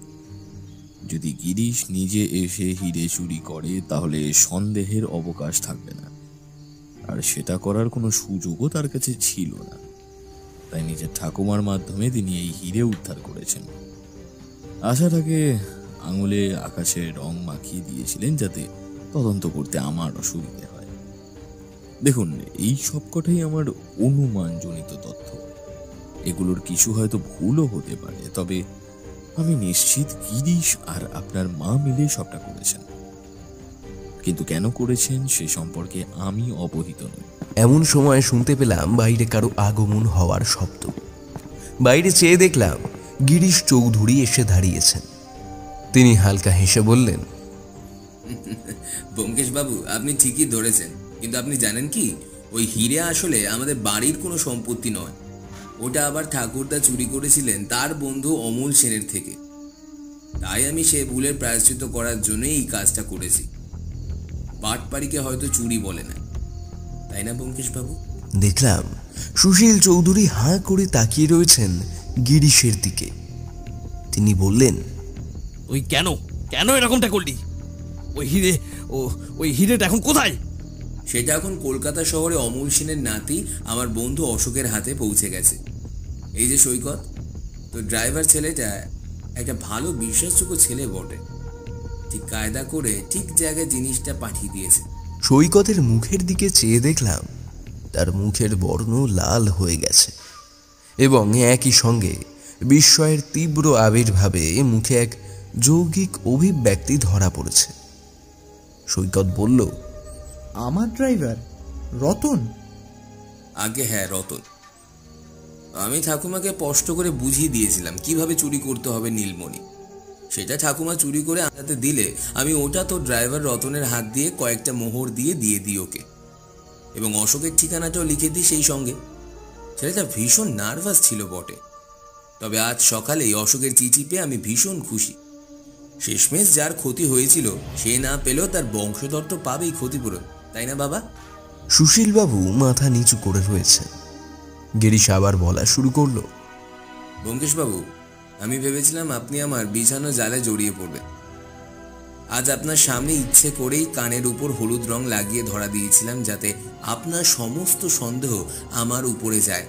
যদি গিরিশ নিজে এসে হিরে চুরি করে তাহলে সন্দেহের অবকাশ থাকবে না, আর সেটা করার কোনো সুযোগও তার কাছে ছিল না। তাই নিজের ঠাকুমার মাধ্যমে তিনি এই হিরে উদ্ধার করেছেন। আসার আগে আঙুলে আকাশে রং মাখিয়ে দিয়েছিলেন যাতে তদন্ত করতে আমার অসুবিধে হয়। দেখুন, এই সবকটাই আমার অনুমানজনিত তথ্য। এগুলোর কিছু হয়তো ভুলও হতে পারে, তবে আমি নিশ্চিত গিরিশ আর আপনার মা মিলে সবটা করেছেন। কিন্তু কেন করেছেন সে সম্পর্কে আমি অবহিত নই। এমন সময় শুনতে পেলাম বাইরে কারো আগমন হওয়ার শব্দ। বাইরে চেয়ে দেখলাম গিরিশ চৌধুরী এসে দাঁড়িয়েছেন। তিনি হালকা হেসে বললেন, ব্যোমকেশ বাবু, আপনি ঠিকই ধরেছেন, কিন্তু আপনি জানেন কি, ওই হিরে আসলে আমাদের বাড়ির কোনো সম্পত্তি নয়। ওটা আবার ঠাকুরদা চুরি করেছিলেন তার বন্ধু অমূল সেনের থেকে। তাই আমি সে ভুলের প্রায়শ্চিত্ত করার জন্য এই কাজটা করেছি। বাটপাড়িকে হয়তো চুরি বলে না, তাই না ব্যোমকেশ বাবু? দেখলাম সুশীল চৌধুরী হাঁ করে তাকিয়ে রয়েছেন গিরিশের দিকে। তিনি বললেন, তুই কেন এরকমটা করলি? ওই হিরেটা এখন কোথায়? সেটা এখন কলকাতা শহরে অমূল সেনের নাতি আমার বন্ধু অশোকের হাতে পৌঁছে গেছে। এই যে সৈকত, তো ড্রাইভার ছেলেটা একটা ভালো বিশ্বাসযোগ্য ছেলে বটে। ঠিক কায়দা করে ঠিক জায়গায় জিনিসটা পাঠিয়ে দিয়েছে। সৈকতের মুখের দিকে চেয়ে দেখলাম তার মুখের বর্ণ লাল হয়ে গেছে, এবং একই সঙ্গে বিস্ময়ের তীব্র আবির্ভাবে মুখে এক যৌগিক অভিব্যক্তি ধরা পড়েছে। সৈকত বলল, আমার ড্রাইভার রতন? আগে হ্যাঁ, রতন। আমি ঠাকুমাকে স্পষ্ট করে বুঝিয়ে দিয়েছিলাম কিভাবে চুরি করতে হবে নীলমণি। সেটা ঠাকুমা চুরি করে আনাতে দিলে আমি ওটা তোর ড্রাইভার রতনের হাত দিয়ে কয়েকটা মোহর দিয়ে দিই ওকে, এবং অশোকের ঠিকানাটাও লিখে দিই সেই সঙ্গে। ছেলেটা ভীষণ নার্ভাস ছিল বটে, তবে আজ সকালেই অশোকের চিঠি পেয়ে আমি ভীষণ খুশি। শেষমেশ যার ক্ষতি হয়েছিল সে না পেলেও তার বংশধর তো পাবেই ক্ষতিপূরণ, তাই না বাবা? সুশীলবাবু মাথা নিচু করে রয়েছে। গিরিশ আবার বলা শুরু করলো, ব্যোমকেশবাবু, আমি ভেবেছিলাম আপনি আমার বিছানো জালে জড়িয়ে পড়বেন। আজ আপনার সামনে ইচ্ছে করেই কানের উপর হলুদ রং লাগিয়ে ধরা দিয়েছিলাম, যাতে আপনার সমস্ত সন্দেহ আমার উপরে যায়।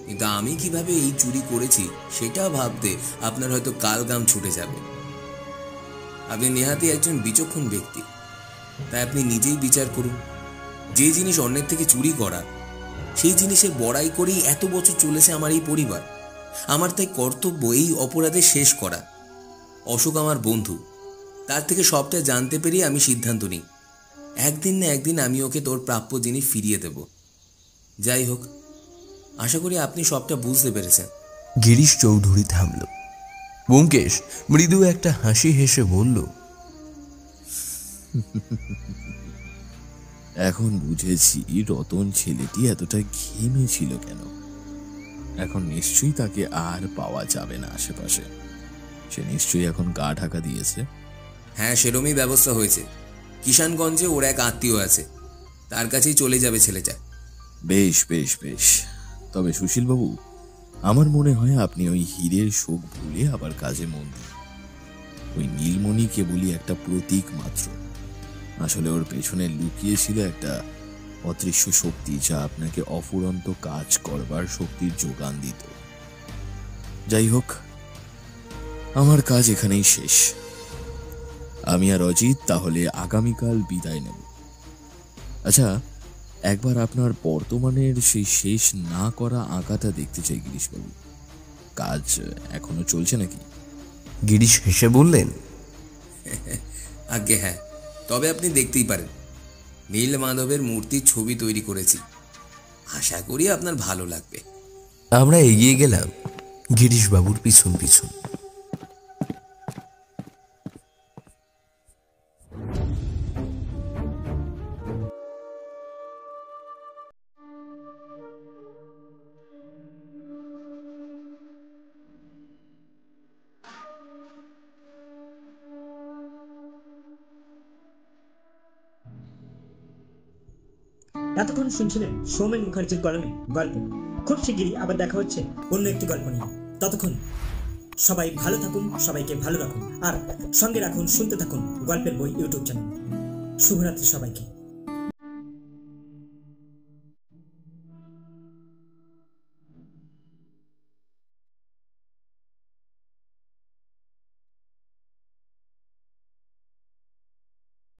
কিন্তু আমি কিভাবে এই চুরি করেছি সেটা ভাবতে আপনার হয়তো কালঘাম ছুটে যাবে। আপনি নেহাতি একজন বিচক্ষণ ব্যক্তি, তাই আপনি নিজেই বিচার করুন। যে জিনিস অন্যের থেকে চুরি করা, সেই জিনিসের বড়াই করেই এত বছর চলেছে আমার এই পরিবার। আমার তাই কর্তব্য এই অপরাধে শেষ করা। অশোক আমার বন্ধু, তার থেকে সবটা জানতে পেরে আমি সিদ্ধান্ত নিই একদিন না একদিন আমি ওকে তোর প্রাপ্য জিনিস ফিরিয়ে দেব। যাই হোক, আশা করি আপনি সবটা বুঝতে পেরেছেন। গিরিশ চৌধুরী থামল। ব্যোমকেশ মৃদু একটা হাসি হেসে বলল, এখন বুঝেছি রতন ছেলেটি এতটা ঘেমে ছিল কেন। এখন নিশ্চয়ই তাকে আর পাওয়া যাবে না আশেপাশে। সে নিশ্চয়ই এখন গা ঢাকা দিয়েছে। হ্যাঁ, সেরমই ব্যবস্থা হয়েছে। কিষানগঞ্জে ওর এক আত্মীয় আছে, তার কাছেই চলে যাবে ছেলেটা। বেশ বেশ বেশ। তবে সুশীলবাবু, আমার মনে হয় আপনি ওই হীরের শোক ভুলে আবার কাজে মন দিন। ওই নীলমণি কেবলই একটা প্রতীক মাত্র। আসলে ওর পেছনে লুকিয়ে ছিল একটা অদৃশ্য শক্তি, যা আপনাকে অফুরন্ত কাজ করবার শক্তির যোগান দিত। যাই হোক, আমার কাজ এখানেই শেষ। আমি আর অজিত তাহলে আগামীকাল বিদায় নেব। আচ্ছা, একবার আপনার বর্তমানের সেই শেষ না করা আঁকাটা দেখতে চাই গিরিশবাবু। কাজ এখনো চলছে নাকি? গিরিশ হেসে বললেন, আজ্ঞে হ্যাঁ, তবে আপনি দেখতেই পারেন। নীল মাধবের মূর্তির ছবি তৈরি করেছি, আশা করি আপনার ভালো লাগবে। আমরা এগিয়ে গেলাম গিরিশবাবুর পিছন পিছন। এতক্ষণ শুনছিলেন সৌমেন মুখার্জির কলমে গল্প। খুব শিগগিরই আবার দেখা হচ্ছে অন্য একটি গল্প নিয়ে। ততক্ষণ সবাই ভালো থাকুন, সবাইকে ভালো রাখুন, আর সঙ্গে রাখুন, শুনতে থাকুন গল্পের বই ইউটিউব চ্যানেল। শুভরাত্রি সবাইকে।